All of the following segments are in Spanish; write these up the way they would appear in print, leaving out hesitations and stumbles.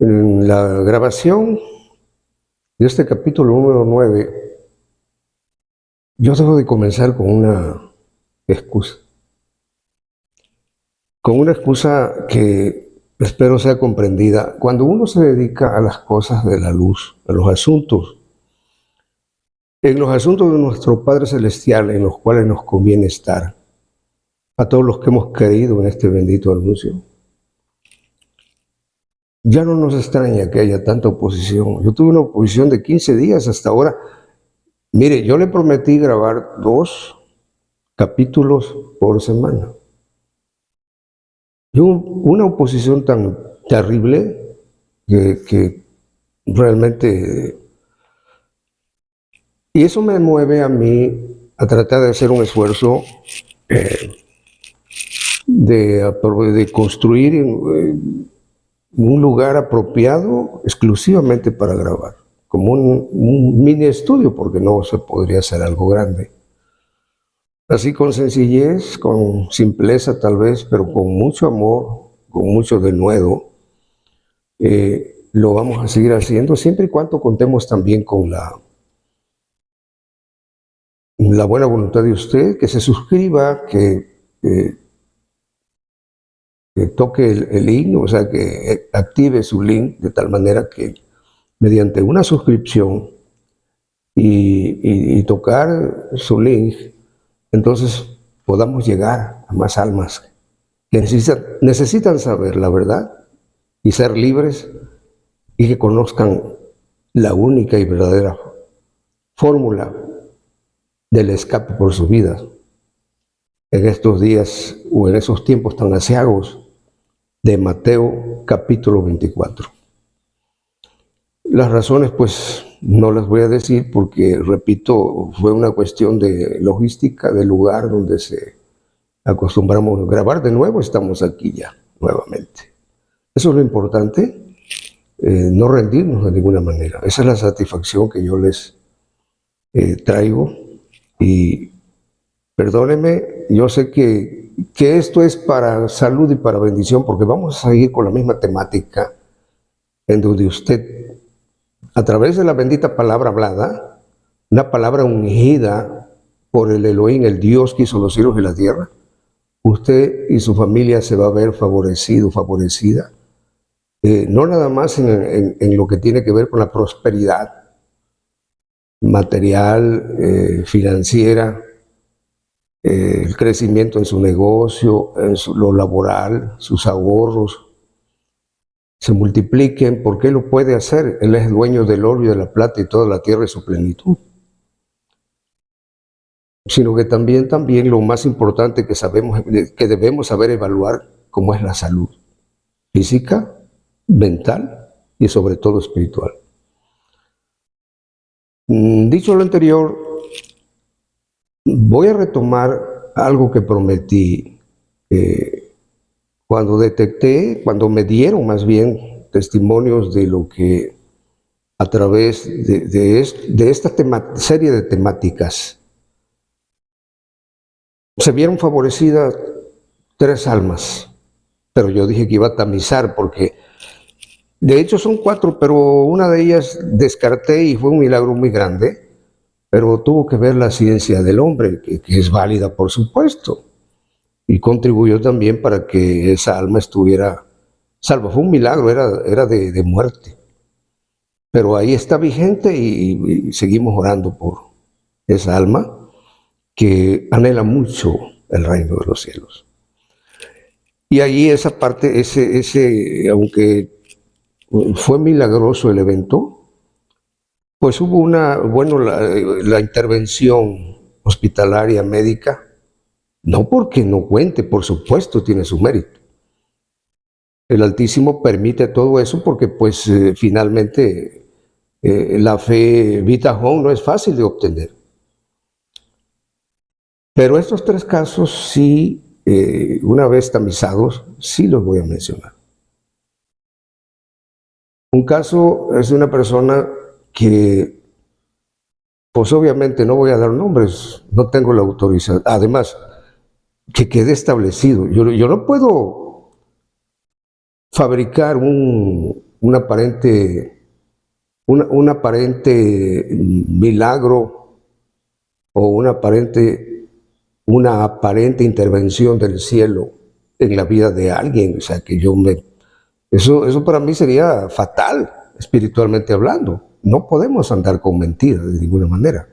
En la grabación de este capítulo número 9, yo debo de comenzar con una excusa. Con una excusa que espero sea comprendida. Cuando uno se dedica a las cosas de la luz, en los asuntos de nuestro Padre Celestial, en los cuales nos conviene estar, a todos los que hemos creído en este bendito anuncio, ya no nos extraña que haya tanta oposición. Yo tuve una oposición de 15 días hasta ahora. Mire, yo le prometí grabar 2 capítulos por semana. Y una oposición tan terrible que realmente... Y eso me mueve a mí a tratar de hacer un esfuerzo de construir un lugar apropiado exclusivamente para grabar, como un mini estudio, porque no se podría hacer algo grande. Así con sencillez, con simpleza tal vez, pero con mucho amor, con mucho denuedo, lo vamos a seguir haciendo siempre y cuando contemos también con la buena voluntad de usted, que se suscriba, que toque el link, o sea, que active su link de tal manera que mediante una suscripción y tocar su link, entonces podamos llegar a más almas que necesitan saber la verdad y ser libres y que conozcan la única y verdadera fórmula del escape por su vida en estos días o en esos tiempos tan aciagos de Mateo capítulo 24. Las razones pues no las voy a decir porque, repito, fue una cuestión de logística del lugar donde se acostumbramos a grabar. De nuevo estamos aquí ya, nuevamente. Eso es lo importante, no rendirnos de ninguna manera. Esa es la satisfacción que yo les traigo. Y perdónenme, yo sé que esto es para salud y para bendición, porque vamos a seguir con la misma temática en donde usted, a través de la bendita palabra hablada, una palabra ungida por el Elohim, el Dios que hizo los cielos y la tierra, usted y su familia se va a ver favorecido, favorecida, no nada más en lo que tiene que ver con la prosperidad material, financiera, el crecimiento en su negocio, lo laboral, sus ahorros, se multipliquen, porque Él lo puede hacer. Él es dueño del oro y de la plata y toda la tierra y su plenitud. Sino que también lo más importante que debemos saber evaluar, cómo es la salud física, mental y sobre todo espiritual. Dicho lo anterior, voy a retomar algo que prometí cuando me dieron más bien testimonios de lo que a través de esta serie de temáticas se vieron favorecidas 3 almas, pero yo dije que iba a tamizar porque de hecho son 4, pero una de ellas descarté y fue un milagro muy grande, pero tuvo que ver la ciencia del hombre, que es válida por supuesto, y contribuyó también para que esa alma estuviera salva. Fue un milagro, era de muerte, pero ahí está vigente y seguimos orando por esa alma que anhela mucho el reino de los cielos. Y ahí esa parte, aunque fue milagroso el evento, pues hubo la intervención hospitalaria médica, no porque no cuente, por supuesto tiene su mérito. El Altísimo permite todo eso porque pues finalmente la fe Vitajón no es fácil de obtener. Pero estos 3 casos sí, una vez tamizados, sí los voy a mencionar. Un caso es de una persona que, pues obviamente no voy a dar nombres, no tengo la autorización. Además, que quede establecido. Yo no puedo fabricar un un aparente milagro o una aparente intervención del cielo en la vida de alguien. O sea, eso para mí sería fatal, espiritualmente hablando. No podemos andar con mentiras de ninguna manera.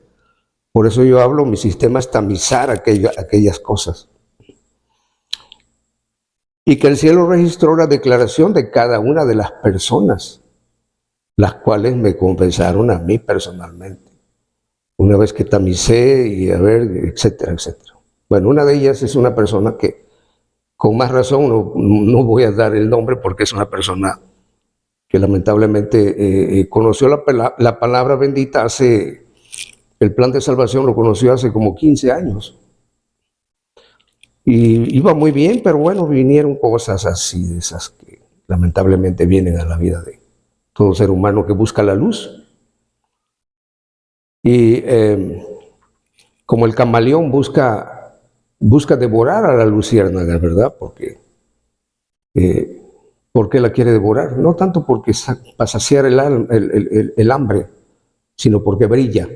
Por eso yo hablo, mi sistema es tamizar aquellas cosas. Y que el cielo registró la declaración de cada una de las personas, las cuales me confesaron a mí personalmente. Una vez que tamicé y a ver, etcétera, etcétera. Bueno, una de ellas es una persona que, con más razón, no voy a dar el nombre porque es una persona que lamentablemente conoció la palabra bendita el plan de salvación lo conoció hace como 15 años. Y iba muy bien, pero bueno, vinieron cosas así, de esas que lamentablemente vienen a la vida de todo ser humano que busca la luz. Y como el camaleón busca devorar a la luciérnaga, ¿verdad? ¿Por qué la quiere devorar? No tanto porque para saciar el hambre, sino porque brilla.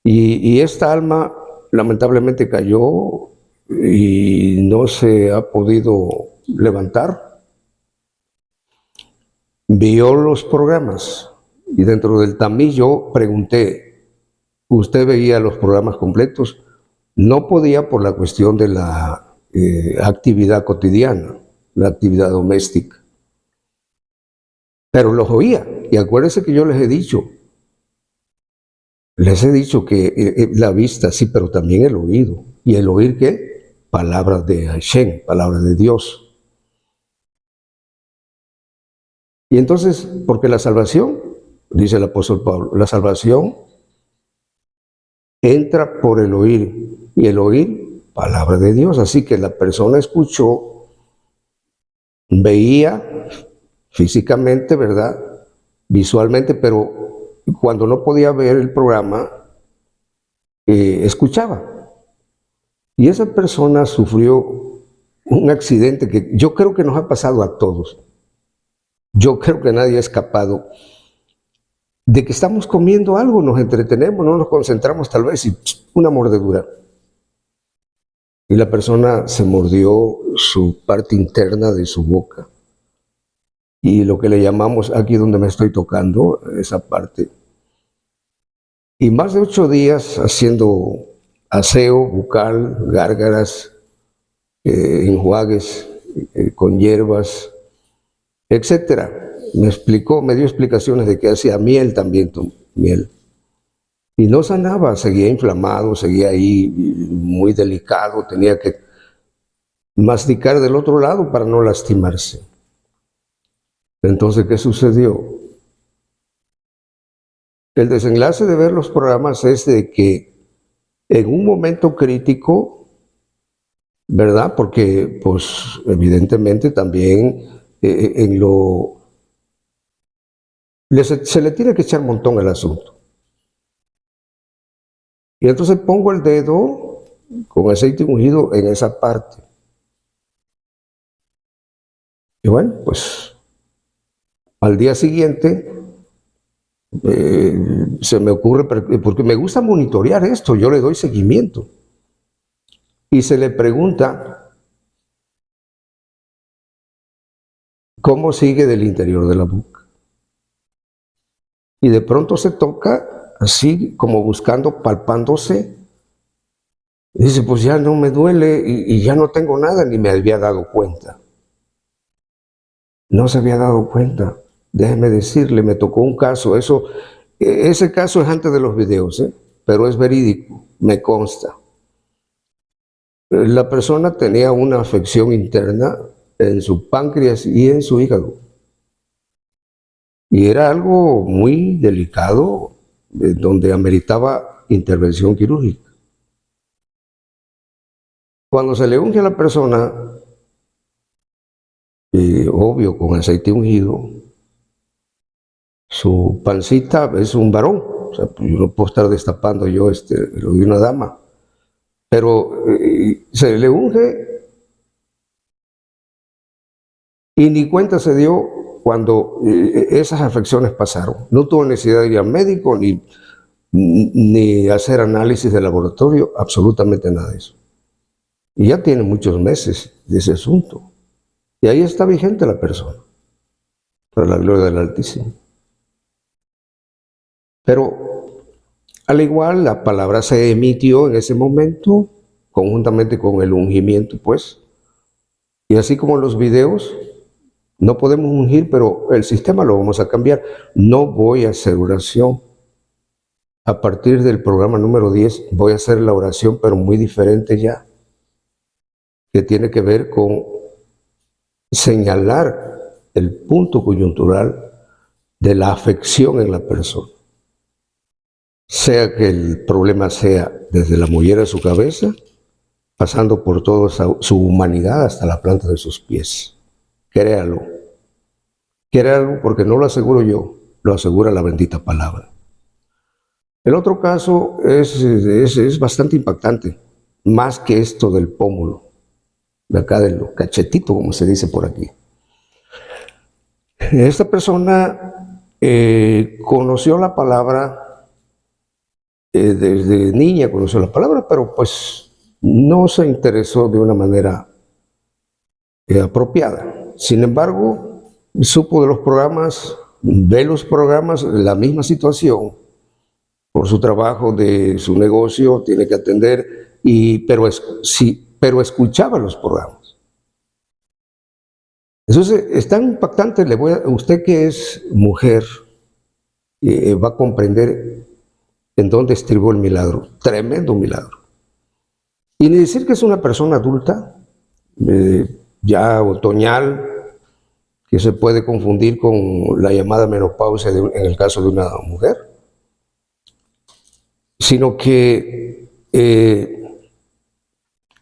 Y esta alma lamentablemente cayó y no se ha podido levantar. Vio los programas y dentro del tamiz yo pregunté, ¿usted veía los programas completos? No podía por la cuestión de la actividad cotidiana, la actividad doméstica. Pero los oía. Y acuérdense que yo les he dicho que la vista sí, pero también el oído. ¿Y el oír qué? Palabras de Hashem, palabras de Dios. Y entonces, porque la salvación, dice el apóstol Pablo, la salvación entra por el oír. Y el oír, palabra de Dios. Así que la persona escuchó, veía físicamente, ¿verdad? Visualmente, pero cuando no podía ver el programa, escuchaba. Y esa persona sufrió un accidente que yo creo que nos ha pasado a todos. Yo creo que nadie ha escapado de que estamos comiendo algo, nos entretenemos, no nos concentramos tal vez y una mordedura. Y la persona se mordió su parte interna de su boca. Y lo que le llamamos, aquí donde me estoy tocando, esa parte. Y más de 8 días haciendo aseo bucal, gárgaras, enjuagues con hierbas, etcétera. Me dio explicaciones de que hacía miel también, miel. Y no sanaba, seguía inflamado, seguía ahí muy delicado, tenía que masticar del otro lado para no lastimarse. Entonces, ¿qué sucedió? El desenlace de ver los programas es de que en un momento crítico, ¿verdad? Porque, pues, evidentemente también se le tiene que echar un montón al asunto. Y entonces pongo el dedo con aceite ungido en esa parte. Y bueno, pues al día siguiente se me ocurre, porque me gusta monitorear esto, yo le doy seguimiento. Y se le pregunta cómo sigue del interior de la boca. Y de pronto se toca así como buscando, palpándose. Y dice, pues ya no me duele y ya no tengo nada, ni me había dado cuenta. No se había dado cuenta. Déjeme decirle, me tocó un caso, ese caso es antes de los videos, pero es verídico, me consta. La persona tenía una afección interna en su páncreas y en su hígado. Y era algo muy delicado, donde ameritaba intervención quirúrgica. Cuando se le unge a la persona, obvio, con aceite ungido, su pancita es un varón. O sea, yo no puedo estar destapando yo lo de una dama. Pero se le unge y ni cuenta se dio cuando esas afecciones pasaron, no tuvo necesidad de ir al médico ni hacer análisis de laboratorio, absolutamente nada de eso. Y ya tiene muchos meses de ese asunto. Y ahí está vigente la persona, para la gloria del Altísimo. Pero al igual la palabra se emitió en ese momento, conjuntamente con el ungimiento, pues. Y así como en los videos, no podemos ungir, pero el sistema lo vamos a cambiar. No voy a hacer oración. A partir del programa número 10 voy a hacer la oración, pero muy diferente ya, que tiene que ver con señalar el punto coyuntural de la afección en la persona. Sea que el problema sea desde la mollera de su cabeza, pasando por toda su humanidad hasta la planta de sus pies. Créalo. Créalo porque no lo aseguro yo, lo asegura la bendita palabra. El otro caso es bastante impactante, más que esto del pómulo, de acá de los cachetitos, como se dice por aquí. Esta persona conoció la palabra, desde niña conoció la palabra, pero pues no se interesó de una manera apropiada. Sin embargo, supo de los programas, ve los programas, la misma situación. Por su trabajo de su negocio tiene que atender, pero escuchaba los programas. Entonces, es tan impactante, usted que es mujer, va a comprender en dónde estribó el milagro, tremendo milagro. Y ni decir que es una persona adulta, ya otoñal, que se puede confundir con la llamada menopausia en el caso de una mujer, sino que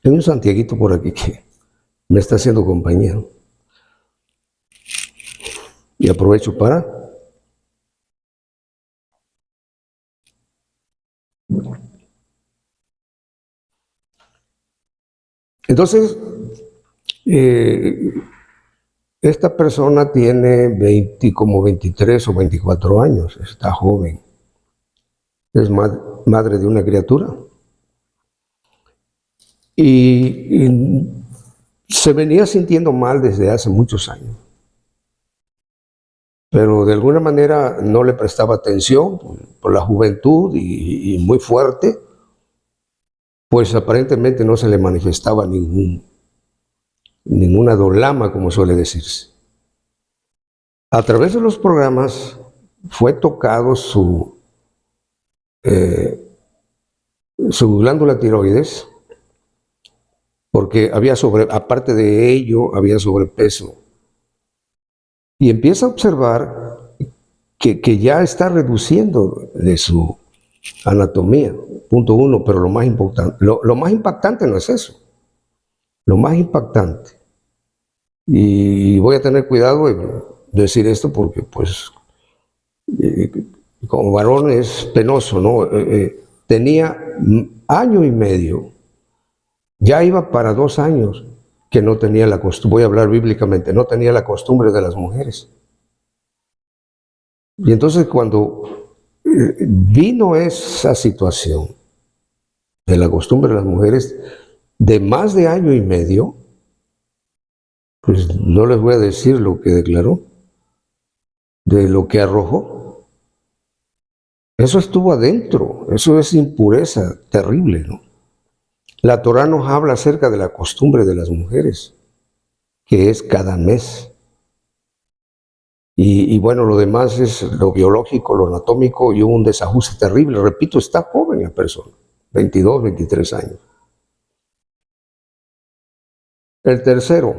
hay un santiaguito por aquí que me está haciendo compañía. Y aprovecho para... Entonces, esta persona tiene como 23 o 24 años, está joven. Es madre de una criatura. Y se venía sintiendo mal desde hace muchos años. Pero de alguna manera no le prestaba atención por la juventud y muy fuerte, pues aparentemente no se le manifestaba ninguna dolama, como suele decirse. A través de los programas fue tocado su glándula tiroides, porque aparte de ello, había sobrepeso. Y empieza a observar que ya está reduciendo de su anatomía, punto uno, pero lo más impactante no es eso. Lo más impactante, y voy a tener cuidado en decir esto porque pues como varón es penoso, ¿no? Tenía año y medio, ya iba para 2 años que no tenía la costumbre, voy a hablar bíblicamente, no tenía la costumbre de las mujeres. Y entonces cuando vino esa situación de la costumbre de las mujeres de más de año y medio, pues no les voy a decir lo que declaró, de lo que arrojó. Eso estuvo adentro, eso es impureza terrible, ¿no? La Torá nos habla acerca de la costumbre de las mujeres, que es cada mes. Y bueno, lo demás es lo biológico, lo anatómico, y hubo un desajuste terrible. Repito, está joven la persona, 22, 23 años. El tercero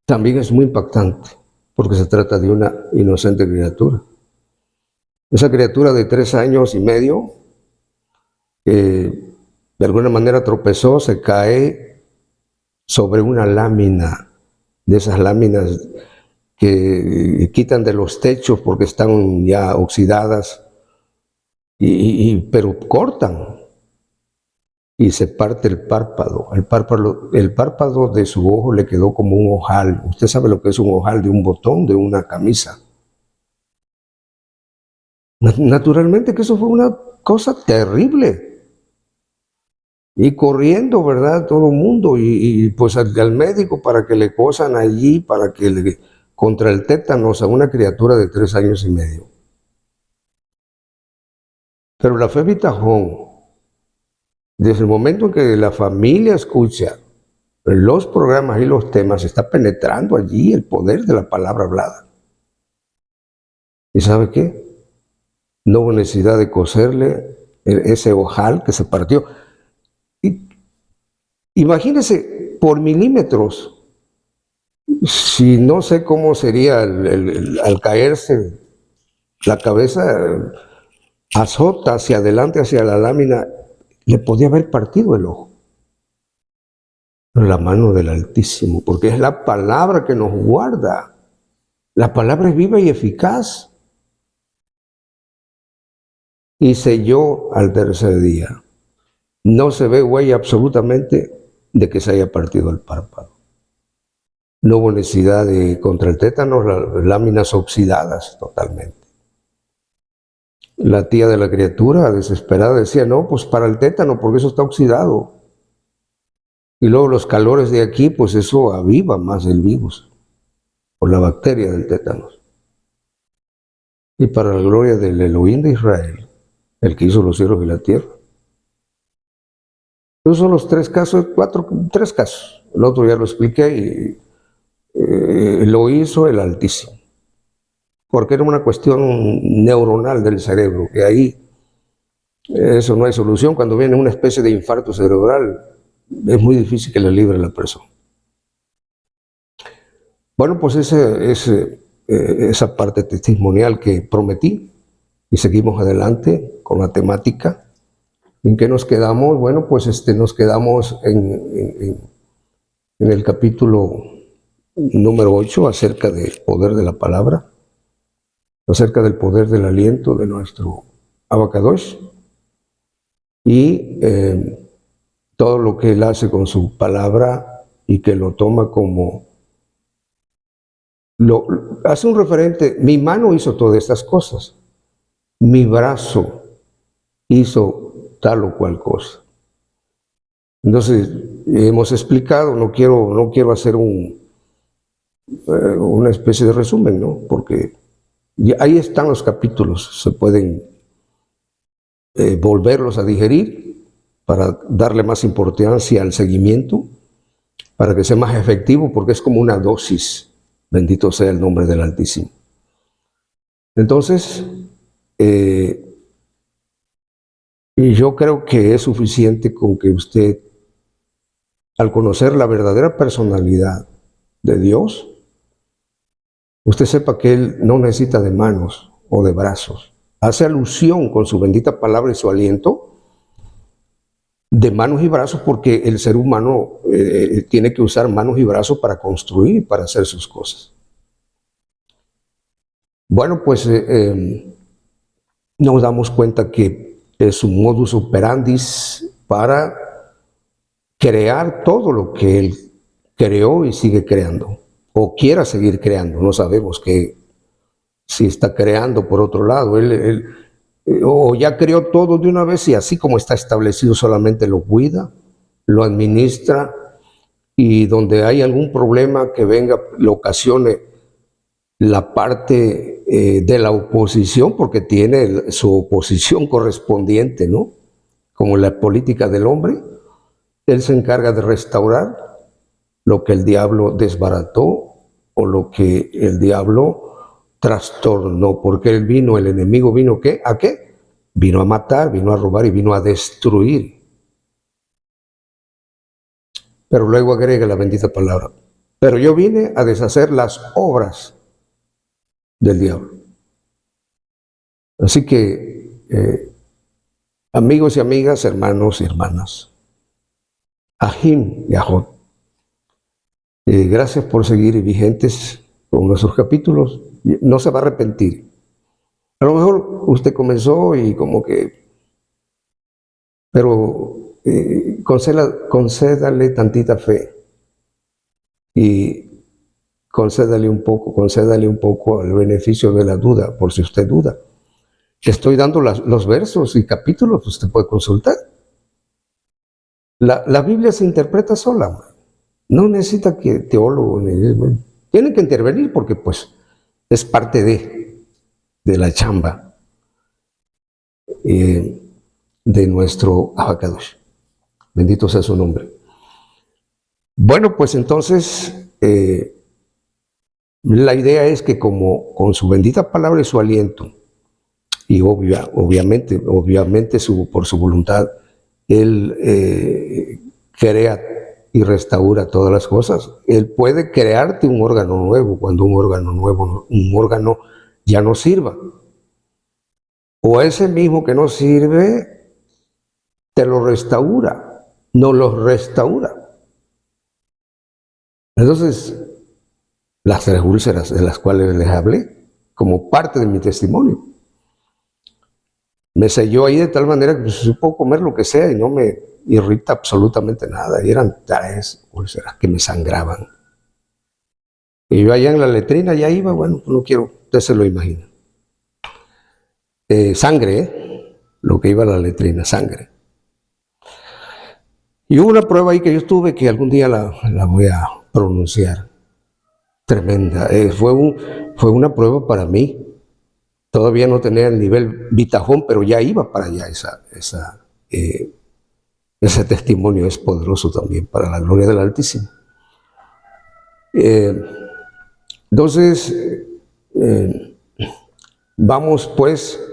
también es muy impactante, porque se trata de una inocente criatura. Esa criatura de 3 años y medio, de alguna manera tropezó, se cae sobre una lámina, de esas láminas que quitan de los techos porque están ya oxidadas, pero cortan. y se parte el párpado. El párpado de su ojo le quedó como un ojal. Usted sabe lo que es un ojal de un botón de una camisa. Naturalmente que eso fue una cosa terrible. Y corriendo, ¿verdad? Todo el mundo, y pues al médico para que le cosan allí, para que le, contra el tétanos a una criatura de 3 años y medio. Pero la fe Vitajón, desde el momento en que la familia escucha los programas y los temas, está penetrando allí el poder de la palabra hablada. ¿Y sabe qué? No hubo necesidad de coserle ese ojal que se partió. Y imagínese por milímetros. Si no sé cómo sería al caerse la cabeza, azota hacia adelante, hacia la lámina, le podía haber partido el ojo. La mano del Altísimo, porque es la palabra que nos guarda. La palabra es viva y eficaz. Y selló al tercer día. No se ve huella absolutamente de que se haya partido el párpado. No hubo necesidad de contra el tétano, las láminas oxidadas totalmente. La tía de la criatura, desesperada, decía, no, pues para el tétano, porque eso está oxidado. Y luego los calores de aquí, pues eso aviva más el virus, o la bacteria del tétanos. Y para la gloria del Elohim de Israel, el que hizo los cielos y la tierra. Esos son los 3 casos, 3 casos. El otro ya lo expliqué y lo hizo el Altísimo. Porque era una cuestión neuronal del cerebro, que ahí eso no hay solución. Cuando viene una especie de infarto cerebral, es muy difícil que le libre a la persona. Bueno, pues esa parte testimonial que prometí, y seguimos adelante con la temática. ¿En qué nos quedamos? Bueno, pues nos quedamos en el capítulo número 8, acerca del poder de la palabra, acerca del poder del aliento de nuestro Abacadosh, y todo lo que él hace con su palabra y que lo toma como, hace un referente, mi mano hizo todas estas cosas, mi brazo hizo tal o cual cosa. Entonces, hemos explicado, no quiero hacer una especie de resumen, ¿no? Porque ahí están los capítulos, se pueden volverlos a digerir para darle más importancia al seguimiento, para que sea más efectivo, porque es como una dosis. Bendito sea el nombre del Altísimo. Entonces, y yo creo que es suficiente con que usted, al conocer la verdadera personalidad de Dios, usted sepa que Él no necesita de manos o de brazos. Hace alusión con su bendita palabra y su aliento de manos y brazos, porque el ser humano tiene que usar manos y brazos para construir, para hacer sus cosas. Bueno, pues nos damos cuenta que es un modus operandi para crear todo lo que Él creó y sigue creando, o quiera seguir creando. No sabemos si está creando por otro lado. Él o ya creó todo de una vez y así como está establecido solamente lo cuida, lo administra, y donde hay algún problema que venga, lo ocasione la parte de la oposición, porque tiene su oposición correspondiente, ¿no? Como la política del hombre, Él se encarga de restaurar lo que el diablo desbarató o lo que el diablo trastornó, porque el enemigo vino ¿qué? ¿A qué? Vino a matar, vino a robar y vino a destruir. Pero luego agrega la bendita palabra, pero yo vine a deshacer las obras del diablo. Así que, amigos y amigas, hermanos y hermanas, Ahim y Ahot, gracias por seguir vigentes con nuestros capítulos. No se va a arrepentir. A lo mejor usted comenzó y como que, pero concédale tantita fe y concédale un poco el beneficio de la duda, por si usted duda. Estoy dando los versos y capítulos, usted puede consultar. La Biblia se interpreta sola, no necesita que teólogo, tienen que intervenir porque pues es parte de la chamba de nuestro Abacadosh. Bendito sea su nombre. Bueno, pues entonces la idea es que como con su bendita palabra y su aliento, y obviamente por su voluntad, Él crea y restaura todas las cosas. Él puede crearte un órgano nuevo cuando un órgano ya no sirva. O ese mismo que no sirve, te lo restaura, no lo restaura. Entonces, las 3 úlceras de las cuales les hablé, como parte de mi testimonio, me selló ahí de tal manera que pues, yo puedo comer lo que sea y no me irrita absolutamente nada. Y eran 3 úlceras que me sangraban. Y yo allá en la letrina ya iba, bueno, no quiero, usted se lo imagina. Sangre, lo que iba a la letrina, sangre. Y hubo una prueba ahí que yo tuve que algún día la voy a pronunciar. Tremenda. Fue una prueba para mí. Todavía no tenía el nivel bitajón, pero ya iba para allá. Ese testimonio es poderoso también para la gloria del Altísimo. Entonces, vamos pues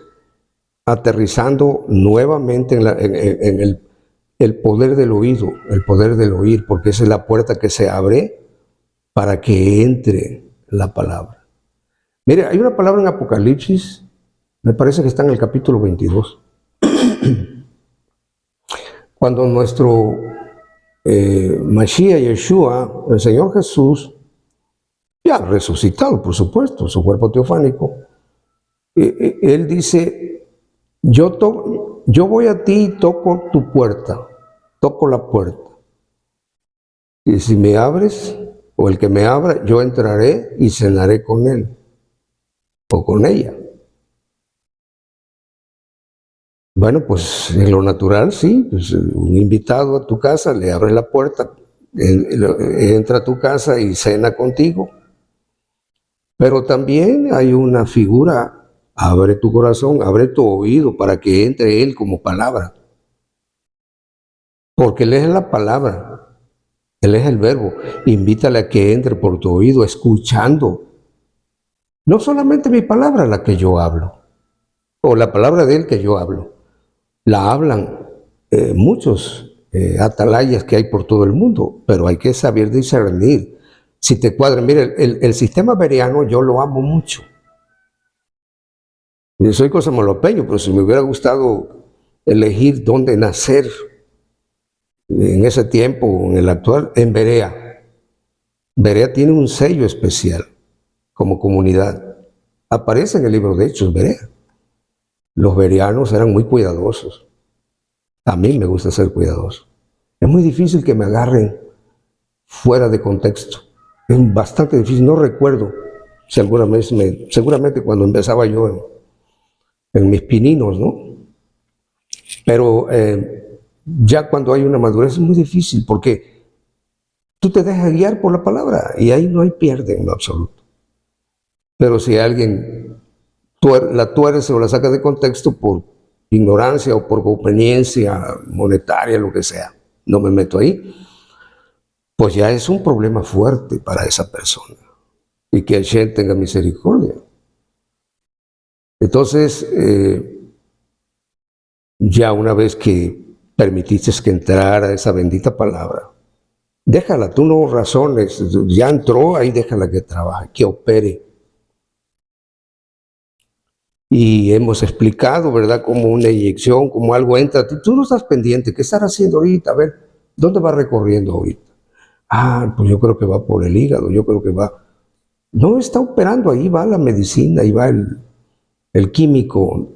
aterrizando nuevamente en el poder del oído, el poder del oír, porque esa es la puerta que se abre para que entre la palabra. Mire, hay una palabra en Apocalipsis, me parece que está en el capítulo 22, cuando nuestro Mashiach Yeshua, el Señor Jesús, ya resucitado, por supuesto, su cuerpo teofánico, Él dice, yo voy a ti y toco tu puerta, toco la puerta. Y si me abres, o el que me abra, yo entraré y cenaré con él, o con ella. Bueno, pues en lo natural, sí, pues, un invitado a tu casa, le abres la puerta, entra a tu casa y cena contigo. Pero también hay una figura, abre tu corazón, abre tu oído para que entre Él como palabra. Porque Él es la palabra, Él es el verbo. Invítale a que entre por tu oído escuchando. No solamente mi palabra la que yo hablo, o la palabra de Él que yo hablo. La hablan muchos atalayas que hay por todo el mundo, pero hay que saber discernir. Si te cuadra, mire, el sistema bereano yo lo amo mucho. Yo soy cosamolopeño, pero si me hubiera gustado elegir dónde nacer en ese tiempo, en el actual, en Berea. Berea tiene un sello especial como comunidad. Aparece en el libro de Hechos, Berea. Los bereanos eran muy cuidadosos. A mí me gusta ser cuidadoso. Es muy difícil que me agarren fuera de contexto. Es bastante difícil. No recuerdo si alguna vez seguramente cuando empezaba yo en mis pininos, ¿no? Pero ya cuando hay una madurez es muy difícil porque tú te dejas guiar por la palabra y ahí no hay pierde en lo absoluto. Pero si alguien la tuerce o la saca de contexto por ignorancia o por conveniencia monetaria, lo que sea, no me meto ahí, pues ya es un problema fuerte para esa persona. Y que Hashem tenga misericordia. Entonces, ya una vez que permitiste que entrara esa bendita palabra, déjala, tú no razones, ya entró, ahí déjala que trabaje, que opere. Y hemos explicado, ¿verdad?, como una inyección, como algo entra, tú no estás pendiente, ¿qué estás haciendo ahorita? A ver, ¿dónde va recorriendo ahorita? Ah, pues yo creo que va por el hígado, yo creo que va... No está operando, ahí va la medicina, ahí va el químico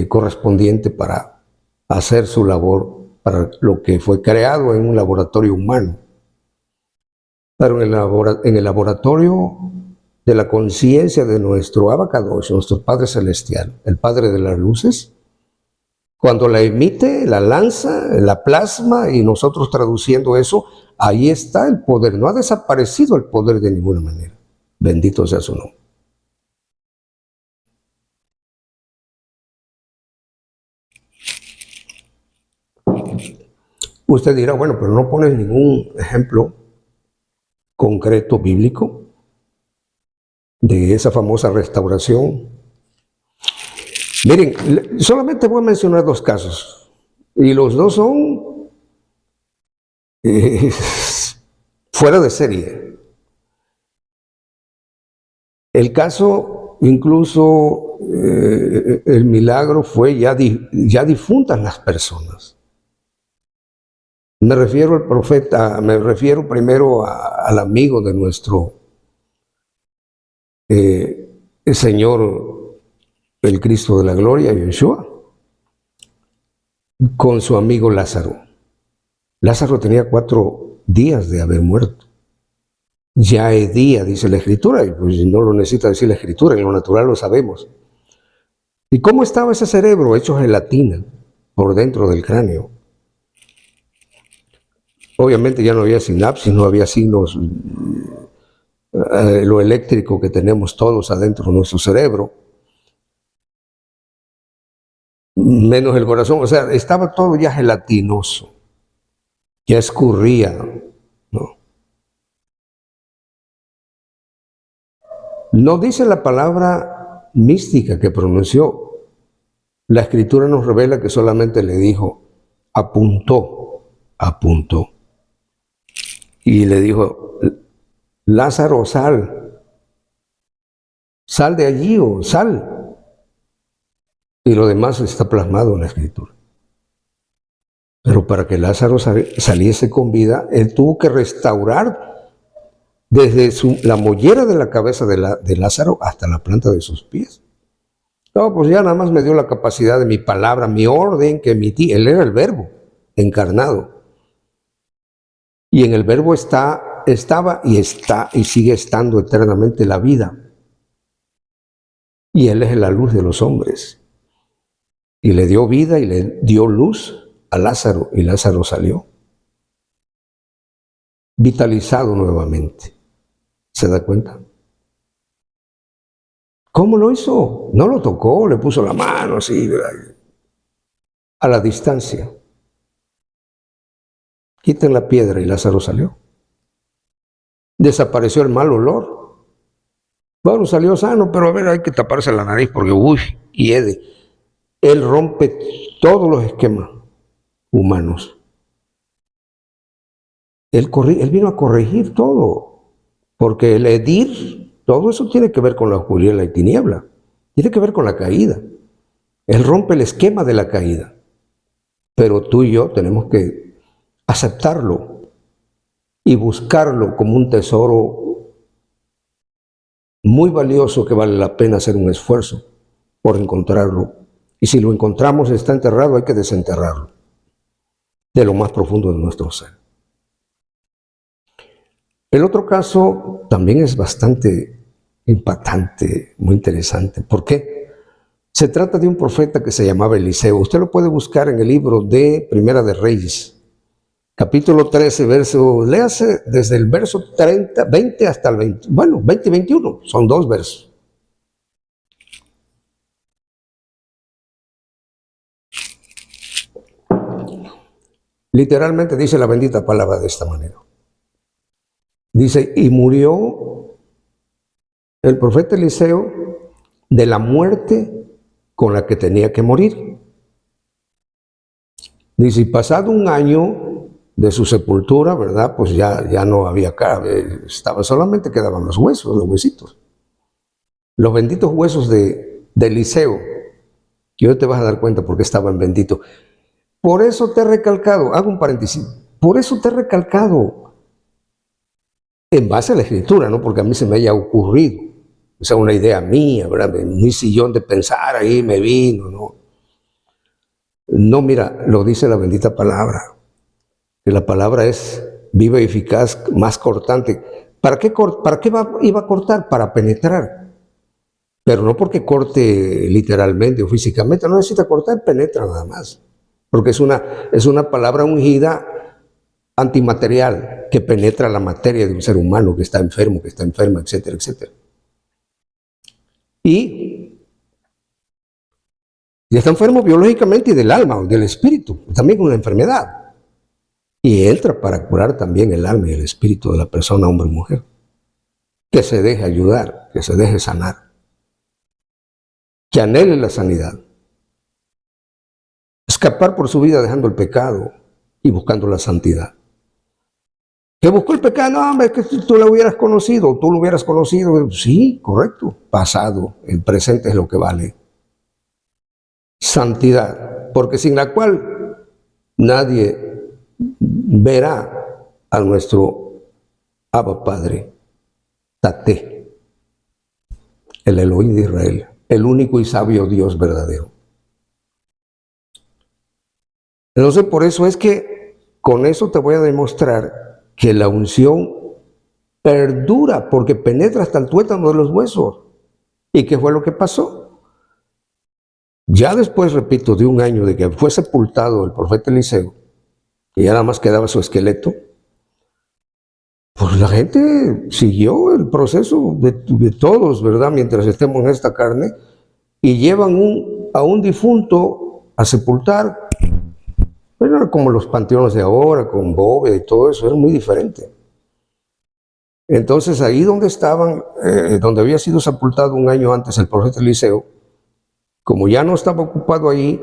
correspondiente para hacer su labor para lo que fue creado en un laboratorio humano. Pero en el laboratorio de la conciencia de nuestro Abacadosh, nuestro Padre Celestial, el Padre de las Luces, cuando la emite, la lanza, la plasma, y nosotros traduciendo eso, ahí está el poder. No ha desaparecido el poder de ninguna manera. Bendito sea su nombre. Usted dirá, bueno, pero no pones ningún ejemplo concreto bíblico de esa famosa restauración. Miren, solamente voy a mencionar dos casos, y los dos son fuera de serie. El caso, incluso el milagro fue ya difuntas las personas. Me refiero al profeta, me refiero primero al amigo de nuestro el Señor, el Cristo de la Gloria, Yeshua, con su amigo Lázaro. Lázaro tenía 4 días de haber muerto. Ya es día, dice la Escritura, y pues no lo necesita decir la Escritura, en lo natural lo sabemos. ¿Y cómo estaba ese cerebro? Hecho gelatina por dentro del cráneo. Obviamente ya no había sinapsis, no había signos, lo eléctrico que tenemos todos adentro de nuestro cerebro, menos el corazón. O sea, estaba todo ya gelatinoso, ya escurría, ¿no? No dice la palabra mística que pronunció. La Escritura nos revela que solamente le dijo, apuntó. Y le dijo, Lázaro, sal de allí o sal. Y lo demás está plasmado en la Escritura. Pero para que Lázaro saliese con vida, él tuvo que restaurar desde la mollera de la cabeza de Lázaro hasta la planta de sus pies. No, pues ya nada más me dio la capacidad de mi palabra, mi orden que emití. Él era el Verbo encarnado. Y en el Verbo estaba y está y sigue estando eternamente la vida. Y Él es la luz de los hombres. Y le dio vida y le dio luz a Lázaro, y Lázaro salió vitalizado nuevamente. ¿Se da cuenta? ¿Cómo lo hizo? No lo tocó, le puso la mano así, a la distancia. Quiten la piedra y Lázaro salió. Desapareció el mal olor. Bueno, salió sano, pero a ver, hay que taparse la nariz porque, hiede. Él rompe todos los esquemas humanos. Él vino a corregir todo, porque el herir, todo eso tiene que ver con la oscuridad y la tiniebla, tiene que ver con la caída. Él rompe el esquema de la caída, pero tú y yo tenemos que aceptarlo y buscarlo como un tesoro muy valioso que vale la pena hacer un esfuerzo por encontrarlo. Y si lo encontramos, está enterrado, hay que desenterrarlo de lo más profundo de nuestro ser. El otro caso también es bastante impactante, muy interesante. ¿Por qué? Se trata de un profeta que se llamaba Eliseo. Usted lo puede buscar en el libro de Primera de Reyes, capítulo 13, léase desde el verso 20 hasta el 20, 20 y 21, son 2 versos. Literalmente dice la bendita palabra de esta manera. Dice, y murió el profeta Eliseo de la muerte con la que tenía que morir. Dice, y pasado un año de su sepultura, ¿verdad? Pues ya no había cara, solamente quedaban los huesos, los huesitos. Los benditos huesos de Eliseo. Y hoy te vas a dar cuenta por qué estaban benditos. Por eso te he recalcado, hago un paréntesis, por eso te he recalcado, en base a la Escritura, no porque a mí se me haya ocurrido, o sea, una idea mía, ¿verdad? Mi sillón de pensar ahí me vino, ¿no? No, mira, lo dice la bendita palabra, que la palabra es viva y eficaz, más cortante. ¿Para qué iba a cortar? Para penetrar. Pero no porque corte literalmente o físicamente, no necesita cortar, penetra nada más. Porque es una palabra ungida antimaterial que penetra la materia de un ser humano que está enfermo, que está enferma, etcétera, etcétera. Y está enfermo biológicamente y del alma, del espíritu, también una enfermedad. Y entra para curar también el alma y el espíritu de la persona, hombre o mujer. Que se deje ayudar, que se deje sanar, que anhele la sanidad. Escapar por su vida dejando el pecado y buscando la santidad. ¿Que buscó el pecado? No, hombre, es que si tú lo hubieras conocido, tú lo hubieras conocido. Sí, correcto. Pasado, el presente es lo que vale. Santidad, porque sin la cual nadie verá a nuestro Abba Padre, Tate, el Elohim de Israel, el único y sabio Dios verdadero. Entonces, por eso es que con eso te voy a demostrar que la unción perdura porque penetra hasta el tuétano de los huesos. ¿Y qué fue lo que pasó? Ya después, repito, de un año de que fue sepultado el profeta Eliseo, y ya nada más quedaba su esqueleto, pues la gente siguió el proceso de todos, ¿verdad? Mientras estemos en esta carne, y llevan a un difunto a sepultar. Pero era como los panteones de ahora, con bóveda y todo eso, era muy diferente. Entonces ahí donde estaban, donde había sido sepultado un año antes el profeta Eliseo, como ya no estaba ocupado ahí,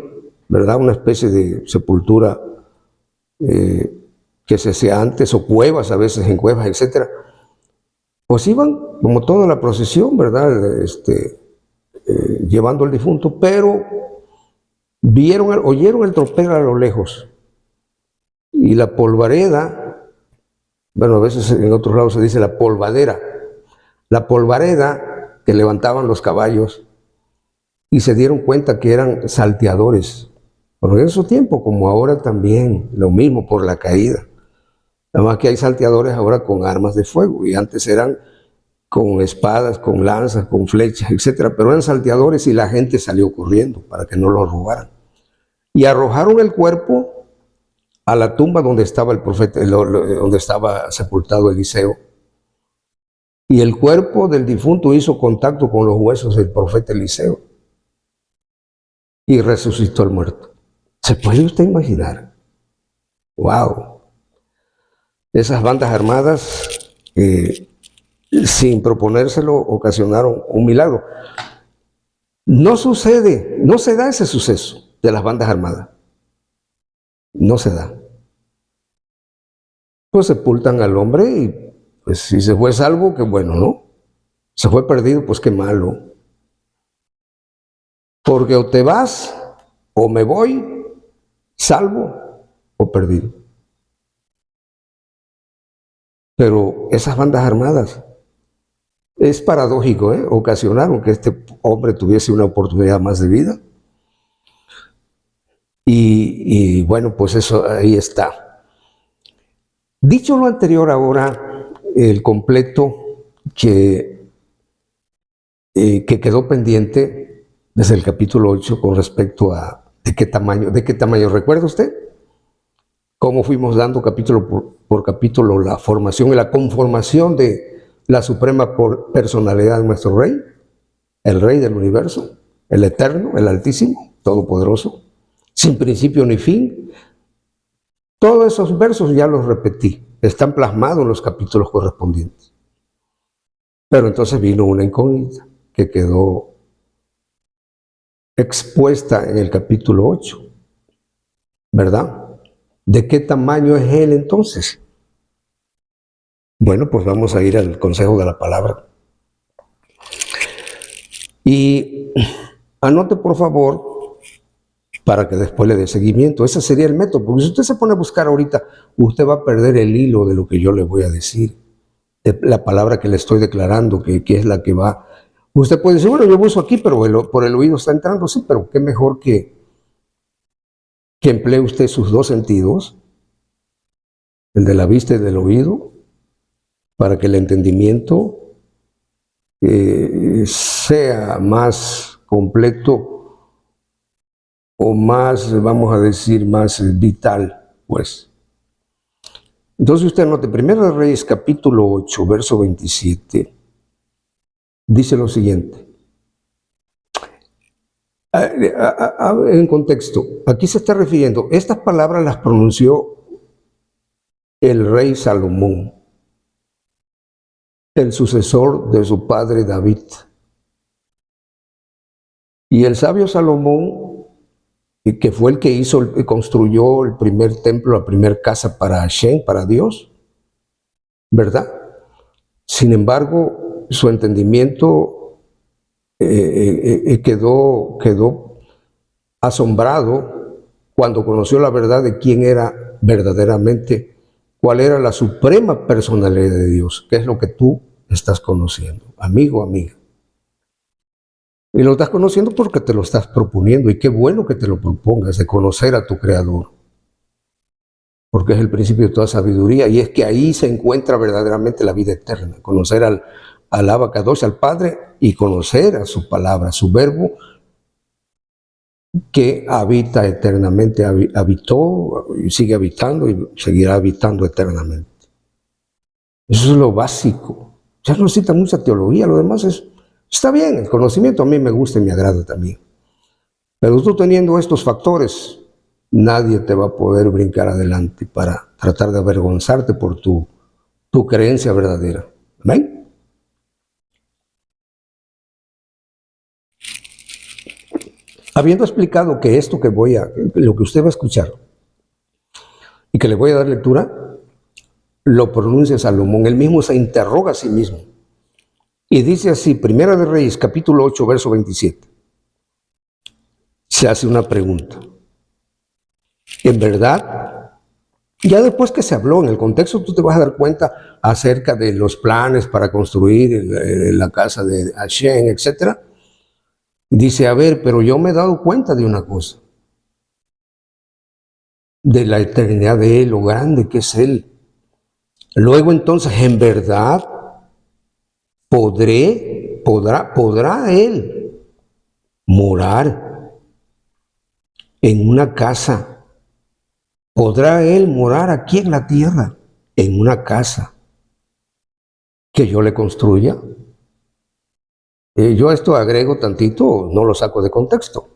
¿verdad? Una especie de sepultura que se hacía antes, o cuevas, a veces en cuevas, etcétera, pues iban como toda la procesión, ¿verdad? Llevando al difunto, pero oyeron el tropel a lo lejos, y la polvareda, bueno, a veces en otros lados se dice la polvadera que levantaban los caballos, y se dieron cuenta que eran salteadores. Pero en ese tiempo, como ahora también, lo mismo por la caída. Nada más que hay salteadores ahora con armas de fuego, y antes eran con espadas, con lanzas, con flechas, etcétera. Pero eran salteadores y la gente salió corriendo para que no lo robaran. Y arrojaron el cuerpo a la tumba donde estaba el profeta, donde estaba sepultado Eliseo. Y el cuerpo del difunto hizo contacto con los huesos del profeta Eliseo y resucitó al muerto. ¿Se puede usted imaginar? ¡Wow! Esas bandas armadas, sin proponérselo, ocasionaron un milagro. No sucede, no se da ese suceso de las bandas armadas. No se da. Pues sepultan al hombre y pues si se fue salvo, qué bueno, ¿no? Se fue perdido, pues qué malo. Porque o te vas, o me voy, salvo o perdido. Pero esas bandas armadas, es paradójico, ocasionaron que este hombre tuviese una oportunidad más de vida. Y bueno, pues eso ahí está. Dicho lo anterior, ahora el completo que quedó pendiente desde el capítulo 8 con respecto a de qué tamaño, ¿recuerda usted? Cómo fuimos dando capítulo por capítulo la formación y la conformación de la suprema personalidad de nuestro Rey, el Rey del universo, el Eterno, el Altísimo, Todopoderoso, sin principio ni fin. Todos esos versos ya los repetí, están plasmados en los capítulos correspondientes. Pero entonces vino una incógnita que quedó expuesta en el capítulo 8, ¿verdad? ¿De qué tamaño es Él entonces? Bueno, pues vamos a ir al consejo de la palabra. Y anote por favor, para que después le dé seguimiento. Ese sería el método, porque si usted se pone a buscar ahorita, usted va a perder el hilo de lo que yo le voy a decir, de la palabra que le estoy declarando, que es la que va. Usted puede decir, bueno, yo uso aquí, pero por el oído está entrando, sí, pero qué mejor que que emplee usted sus dos sentidos, el de la vista y del oído, para que el entendimiento sea más completo o más, vamos a decir, más vital, pues. Entonces usted note, 1 Reyes capítulo 8, verso 27, dice lo siguiente. En contexto, aquí se está refiriendo, estas palabras las pronunció el rey Salomón, el sucesor de su padre David. Y el sabio Salomón, que fue el que construyó el primer templo, la primera casa para Hashem, para Dios, ¿verdad? Sin embargo, su entendimiento quedó asombrado cuando conoció la verdad de quién era verdaderamente, cuál era la suprema personalidad de Dios, que es lo que tú estás conociendo, amigo, amiga. Y lo estás conociendo porque te lo estás proponiendo, y qué bueno que te lo propongas, de conocer a tu Creador, porque es el principio de toda sabiduría, y es que ahí se encuentra verdaderamente la vida eterna, conocer al Abacadosh, al Padre, y conocer a su palabra, su verbo, que habita eternamente, habitó y sigue habitando y seguirá habitando eternamente. Eso es lo básico. Ya no necesita mucha teología, lo demás está bien, el conocimiento a mí me gusta y me agrada también. Pero tú teniendo estos factores, nadie te va a poder brincar adelante para tratar de avergonzarte por tu creencia verdadera. ¿Amén? Habiendo explicado que esto lo que usted va a escuchar y que le voy a dar lectura, lo pronuncia Salomón. Él mismo se interroga a sí mismo. Y dice así, 1 de Reyes, capítulo 8, verso 27. Se hace una pregunta. En verdad, ya después que se habló en el contexto, tú te vas a dar cuenta acerca de los planes para construir la casa de Hashem, etc. Dice, a ver, pero yo me he dado cuenta de una cosa. De la eternidad de Él, lo grande que es Él. Luego entonces, en verdad, podrá Él morar en una casa. ¿Podrá Él morar aquí en la tierra, en una casa que yo le construya? Yo esto agrego tantito, no lo saco de contexto.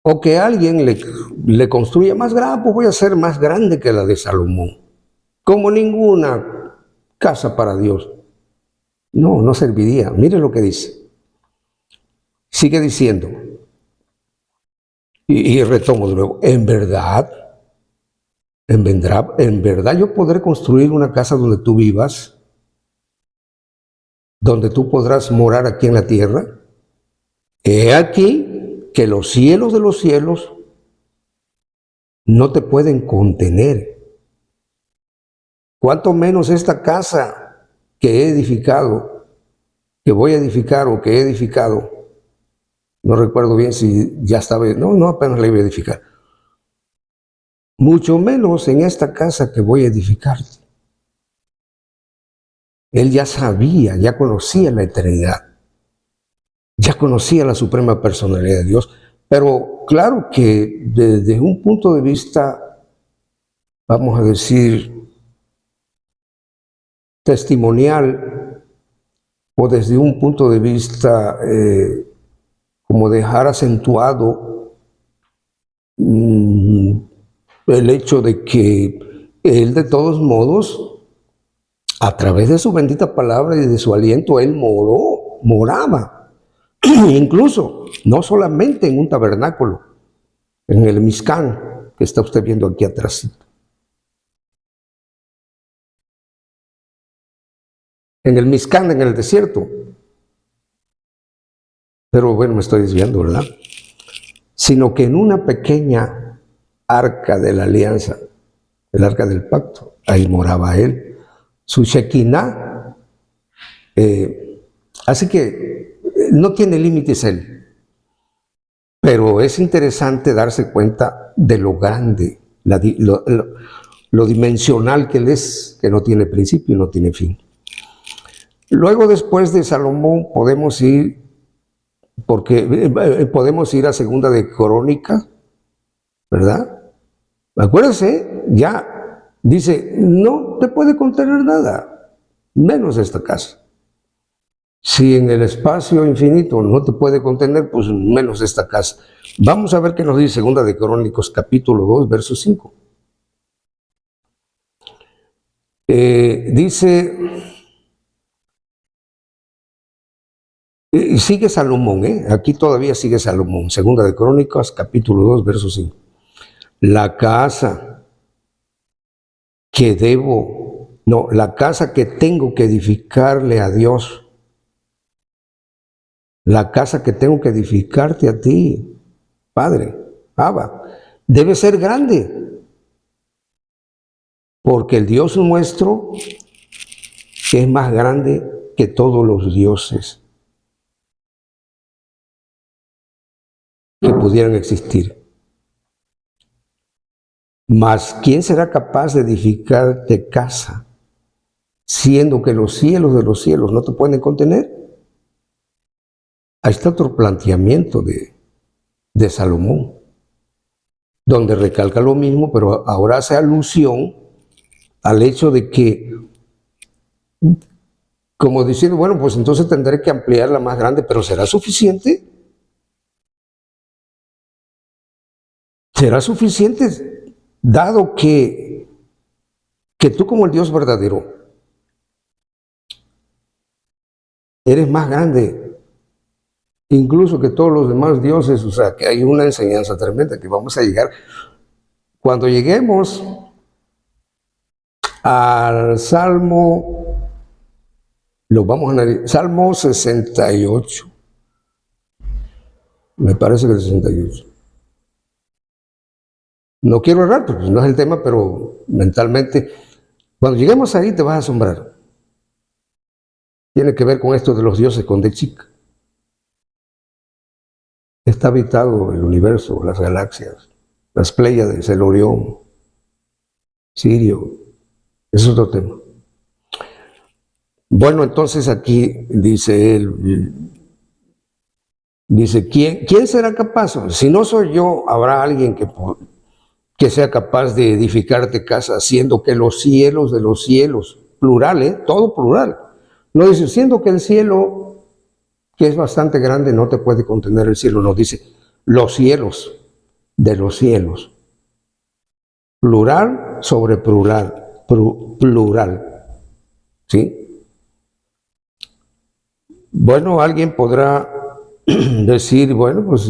O que alguien le construya más grande, pues voy a ser más grande que la de Salomón. Como ninguna casa para Dios. No, no serviría. Mire lo que dice. Sigue diciendo. Y retomo de nuevo. En verdad yo podré construir una casa donde tú vivas, donde tú podrás morar aquí en la tierra. He aquí que los cielos de los cielos no te pueden contener. Cuanto menos esta casa que he edificado, que voy a edificar o que he edificado, no recuerdo bien si ya estaba, no, apenas la iba a edificar. Mucho menos en esta casa que voy a edificar. Él ya sabía, ya conocía la eternidad, ya conocía la suprema personalidad de Dios, pero claro que desde un punto de vista, vamos a decir, testimonial, o desde un punto de vista como dejar acentuado el hecho de que Él de todos modos, a través de su bendita palabra y de su aliento, Él moraba, incluso, no solamente en un tabernáculo, en el Mishkan, que está usted viendo aquí atrás. En el Mishkan, en el desierto. Pero bueno, me estoy desviando, ¿verdad? Sino que en una pequeña arca de la alianza, el arca del pacto, ahí moraba Él. Su Shekinah, así que no tiene límites Él. Pero es interesante darse cuenta de lo grande, lo dimensional que él es, que no tiene principio y no tiene fin. Luego, después de Salomón, podemos ir, podemos ir a Segunda de Crónica, ¿verdad? Acuérdense, ya dice, no te puede contener nada, menos esta casa. Si en el espacio infinito no te puede contener, pues menos esta casa. Vamos a ver qué nos dice Segunda de Crónicos, capítulo 2, verso 5. Dice, sigue Salomón, aquí todavía sigue Salomón, Segunda de Crónicos, capítulo 2, verso 5. La casa la casa que tengo que edificarle a Dios, la casa que tengo que edificarte a ti, Padre, Abba, debe ser grande, porque el Dios nuestro es más grande que todos los dioses que pudieran existir. Mas, ¿quién será capaz de edificarte casa, siendo que los cielos de los cielos no te pueden contener? Ahí está otro planteamiento de Salomón, donde recalca lo mismo, pero ahora hace alusión al hecho de que, como diciendo, bueno, pues entonces tendré que ampliarla más grande, pero ¿será suficiente? ¿Será suficiente dado que tú como el Dios verdadero eres más grande incluso que todos los demás dioses? O sea, que hay una enseñanza tremenda que vamos a llegar. Cuando lleguemos al Salmo, lo vamos a analizar, Salmo 68, me parece que el 68. No quiero errar, porque no es el tema, pero mentalmente, cuando lleguemos ahí te vas a asombrar. Tiene que ver con esto de los dioses con D chica. Está habitado el universo, las galaxias, las Pléyades, el Orión, Sirio. Es otro tema. Bueno, entonces aquí dice él, dice, ¿quién será capaz? Si no soy yo, habrá alguien que sea capaz de edificarte casa, siendo que los cielos de los cielos, plural, todo plural. No dice, siendo que el cielo, que es bastante grande, no te puede contener el cielo, nos dice, los cielos de los cielos. Plural sobre plural, plural, ¿sí? Bueno, alguien podrá decir, bueno, pues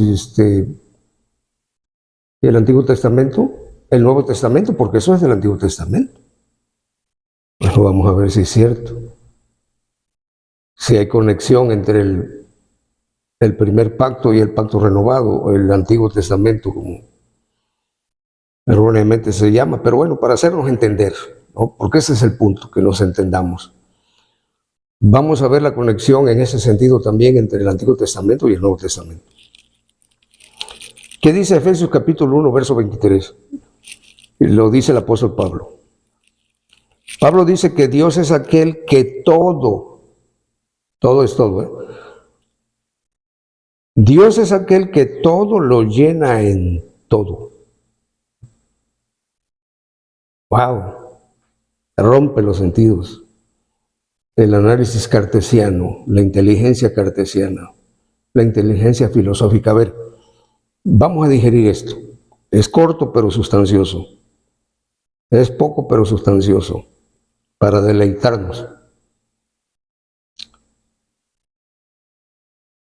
el Antiguo Testamento, el Nuevo Testamento, porque eso es del Antiguo Testamento. Bueno, vamos a ver si es cierto. Si hay conexión entre el primer pacto y el pacto renovado, o el Antiguo Testamento, como erróneamente se llama. Pero bueno, para hacernos entender, ¿no? Porque ese es el punto, que nos entendamos. Vamos a ver la conexión en ese sentido también entre el Antiguo Testamento y el Nuevo Testamento. ¿Qué dice Efesios capítulo 1, verso 23? Lo dice el apóstol Pablo. Pablo dice que Dios es aquel que todo es todo, Dios es aquel que todo lo llena en todo. ¡Wow! Rompe los sentidos. El análisis cartesiano, la inteligencia cartesiana, la inteligencia filosófica. A ver, vamos a digerir esto. Es corto pero sustancioso. Es poco pero sustancioso, para deleitarnos.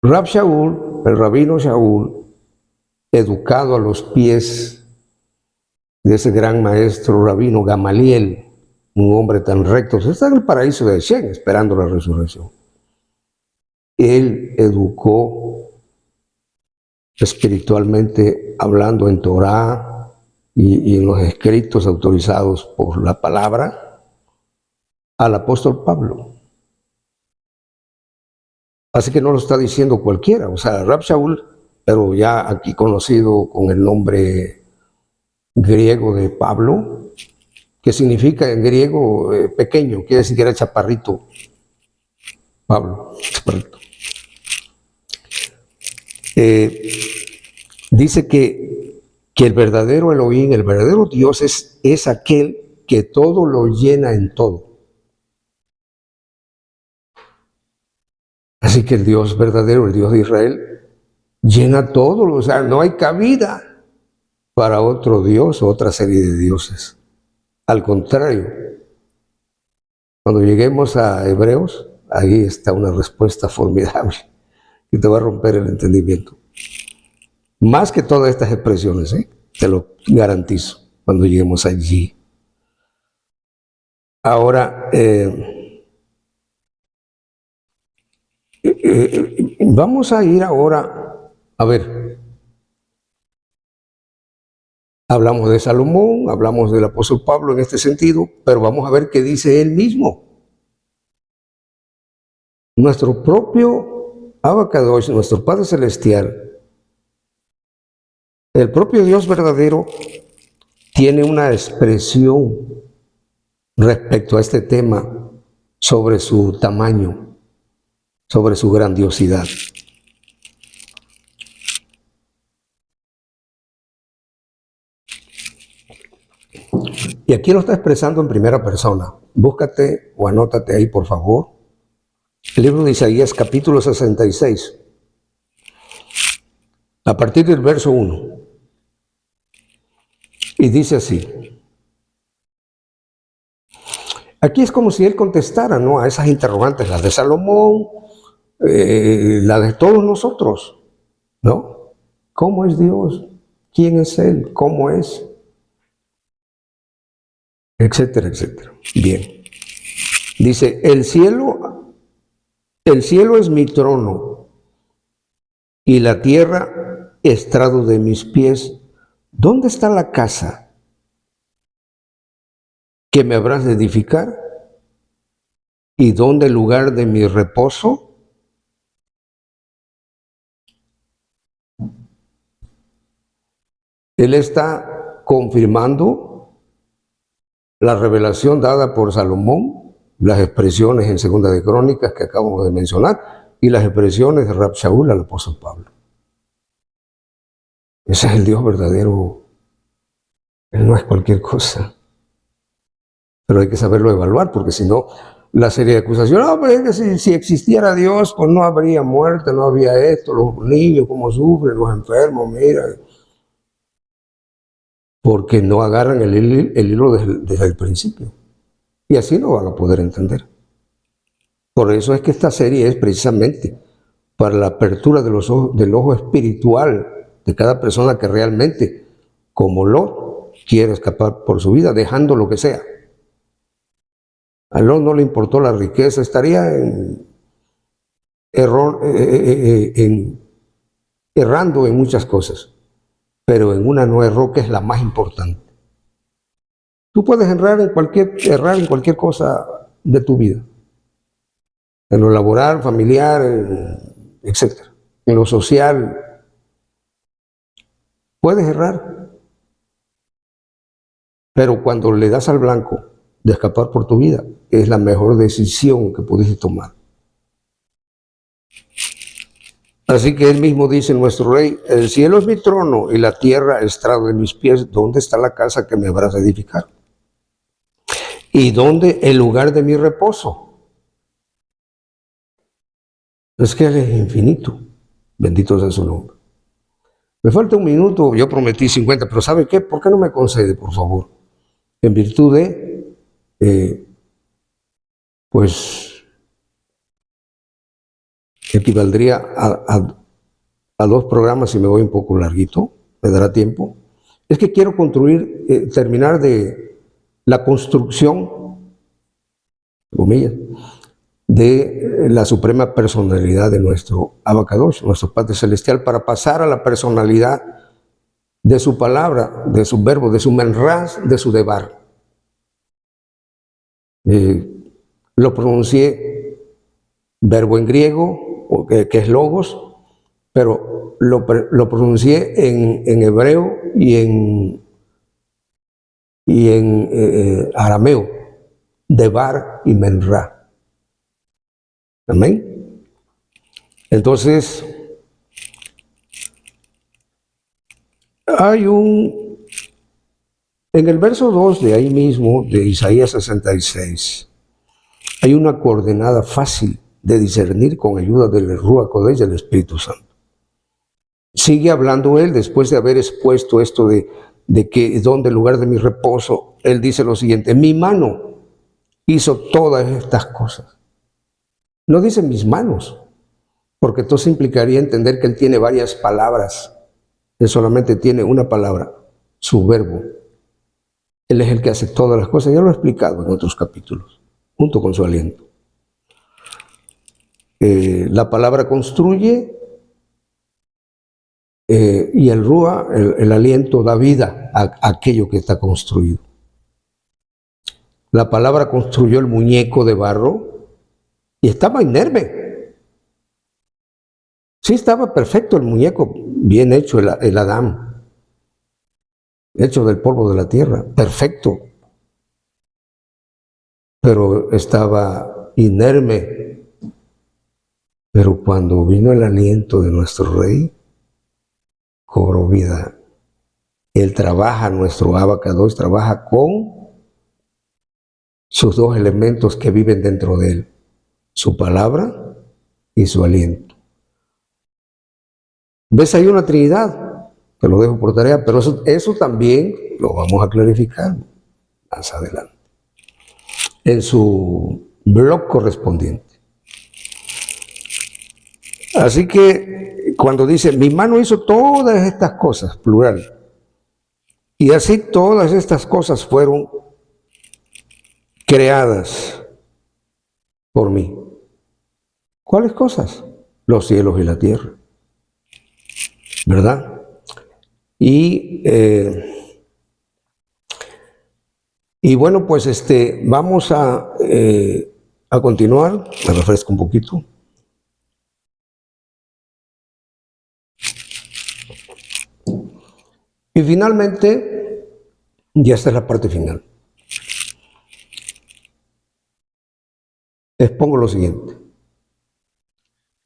Rab Shaul, el rabino Shaul, educado a los pies de ese gran maestro rabino Gamaliel, un hombre tan recto, está en el paraíso de Shen esperando la resurrección. Él educó espiritualmente, hablando en Torá y en los escritos autorizados por la palabra, al apóstol Pablo. Así que no lo está diciendo cualquiera. O sea, Rab Shaul pero ya aquí conocido con el nombre griego de Pablo, que significa en griego pequeño, quiere decir que era chaparrito. Pablo, chaparrito. Dice que el verdadero Elohim, el verdadero Dios es aquel que todo lo llena en todo. Así que el Dios verdadero, el Dios de Israel, llena todo, o sea, no hay cabida para otro Dios o otra serie de dioses. Al contrario, cuando lleguemos a Hebreos, ahí está una respuesta formidable que te va a romper el entendimiento. Más que todas estas expresiones, te lo garantizo, cuando lleguemos allí. Ahora, vamos a ir ahora, a ver, hablamos de Salomón, hablamos del apóstol Pablo en este sentido, pero vamos a ver qué dice él mismo. Nuestro propio Abacadosh, nuestro Padre Celestial, el propio Dios verdadero, tiene una expresión respecto a este tema sobre su tamaño, sobre su grandiosidad. Y aquí lo está expresando en primera persona. Búscate o anótate ahí, por favor. El libro de Isaías, capítulo 66. A partir del verso 1. Y dice así. Aquí es como si él contestara, ¿no?, a esas interrogantes, las de Salomón, la de todos nosotros, ¿no? ¿Cómo es Dios? ¿Quién es Él? ¿Cómo es? Etcétera, etcétera. Bien. Dice, el cielo es mi trono y la tierra estrado de mis pies. ¿Dónde está la casa que me habrás de edificar? ¿Y dónde el lugar de mi reposo? Él está confirmando la revelación dada por Salomón, las expresiones en Segunda de Crónicas que acabamos de mencionar y las expresiones de Rab Shaul al apóstol Pablo. Ese es el Dios verdadero. Él no es cualquier cosa. Pero hay que saberlo evaluar, porque si no, la serie de acusaciones, no, pero es que si existiera Dios, pues no habría muerte, no habría esto, los niños como sufren, los enfermos, mira. Porque no agarran el hilo desde el principio. Y así no van a poder entender. Por eso es que esta serie es precisamente para la apertura de los ojos, del ojo espiritual de cada persona que realmente, como Lot, quiere escapar por su vida, dejando lo que sea. A Lot no le importó la riqueza, estaría errando en muchas cosas, pero en una no erró, que es la más importante. Tú puedes errar en cualquier cosa de tu vida, en lo laboral, familiar, etc. En lo social, puedes errar, pero cuando le das al blanco de escapar por tu vida, es la mejor decisión que pudiste tomar. Así que él mismo dice, nuestro rey, el cielo es mi trono y la tierra estrado de mis pies. ¿Dónde está la casa que me habrás de edificar? ¿Y dónde el lugar de mi reposo? Es que Él es infinito. Bendito sea su nombre. Me falta un minuto, yo prometí 50, pero ¿sabe qué? ¿Por qué no me concede, por favor? En virtud de, pues, equivaldría a 2 programas si me voy un poco larguito, me dará tiempo. Es que quiero terminar de la construcción, comillas, de la suprema personalidad de nuestro Abacadosh, nuestro Padre Celestial, para pasar a la personalidad de su palabra, de su verbo, de su menraz, de su debar. Lo pronuncié verbo en griego, que es logos, pero lo pronuncié en hebreo y en arameo, Debar y Menra. Amén. Entonces, en el verso 2 de ahí mismo, de Isaías 66, hay una coordenada fácil de discernir con ayuda del Ruach Kodesh del Espíritu Santo. Sigue hablando él después de haber expuesto esto de que donde el lugar de mi reposo, él dice lo siguiente: mi mano hizo todas estas cosas. No dice mis manos, porque entonces implicaría entender que él tiene varias palabras. Él solamente tiene una palabra, su verbo. Él es el que hace todas las cosas. Ya lo he explicado en otros capítulos, junto con su aliento. La palabra construye y el Rúa, el aliento, da vida a aquello que está construido. La palabra construyó el muñeco de barro y estaba inerme. Sí, estaba perfecto el muñeco, bien hecho, el Adán, hecho del polvo de la tierra, perfecto. Pero estaba inerme. Pero cuando vino el aliento de nuestro Rey, cobró vida. Él trabaja, nuestro Abacados trabaja con sus dos elementos que viven dentro de él, su palabra y su aliento. ¿Ves? Hay una Trinidad, te lo dejo por tarea, pero eso también lo vamos a clarificar más adelante, en su blog correspondiente. Así que cuando dice, mi mano hizo todas estas cosas, plural, y así todas estas cosas fueron creadas por mí. ¿Cuáles cosas? Los cielos y la tierra, ¿verdad? Y bueno, pues vamos a continuar. Me refresco un poquito. Y finalmente, ya esta es la parte final. Expongo lo siguiente.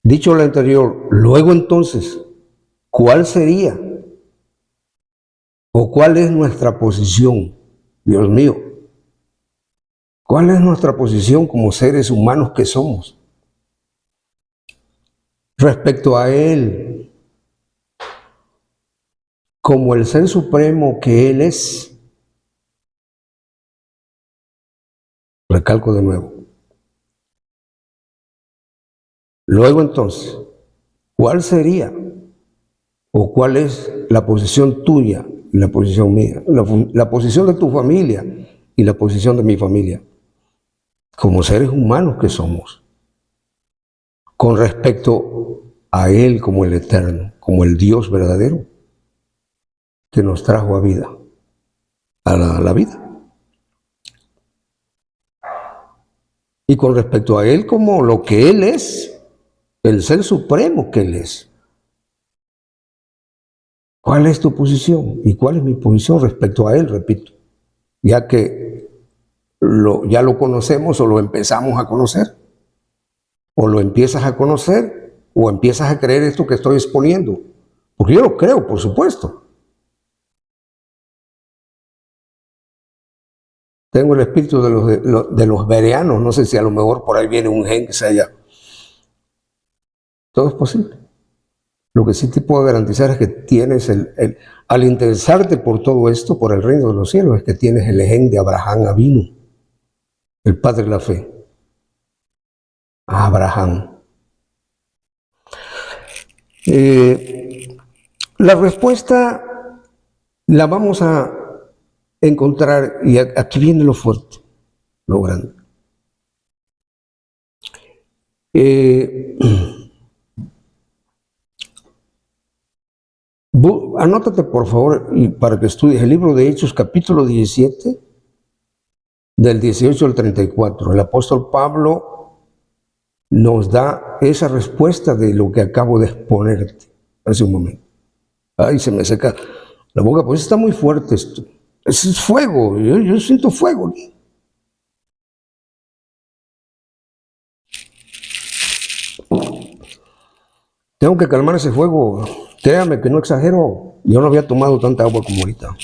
Dicho lo anterior, luego entonces, ¿cuál sería o cuál es nuestra posición? Dios mío, ¿cuál es nuestra posición como seres humanos que somos respecto a Él, como el Ser Supremo que Él es? Recalco de nuevo. Luego entonces, ¿cuál sería o cuál es la posición tuya y la posición mía? La posición de tu familia y la posición de mi familia, como seres humanos que somos, con respecto a Él como el Eterno, como el Dios verdadero que nos trajo a vida, a la vida. Y con respecto a Él como lo que Él es, el Ser Supremo que Él es. ¿Cuál es tu posición? ¿Y cuál es mi posición respecto a Él? Repito, ya que ya lo conocemos o lo empezamos a conocer, o lo empiezas a conocer, o empiezas a creer esto que estoy exponiendo. Porque yo lo creo, por supuesto. Tengo el espíritu de los bereanos, no sé si a lo mejor por ahí viene un gen que se haya. Todo es posible. Lo que sí te puedo garantizar es que tienes al interesarte por todo esto, por el reino de los cielos, es que tienes el gen de Abraham Avinu, el padre de la fe. Abraham. La respuesta la vamos a encontrar, y aquí viene lo fuerte, lo grande. Anótate por favor y para que estudies el libro de Hechos capítulo 17 del 18 al 34. El apóstol Pablo nos da esa respuesta de lo que acabo de exponerte. hace un momento. Ay, se me seca la boca, pues está muy fuerte esto. Es fuego, yo siento fuego. Tengo que calmar ese fuego. Créame que no exagero. Yo no había tomado tanta agua como ahorita.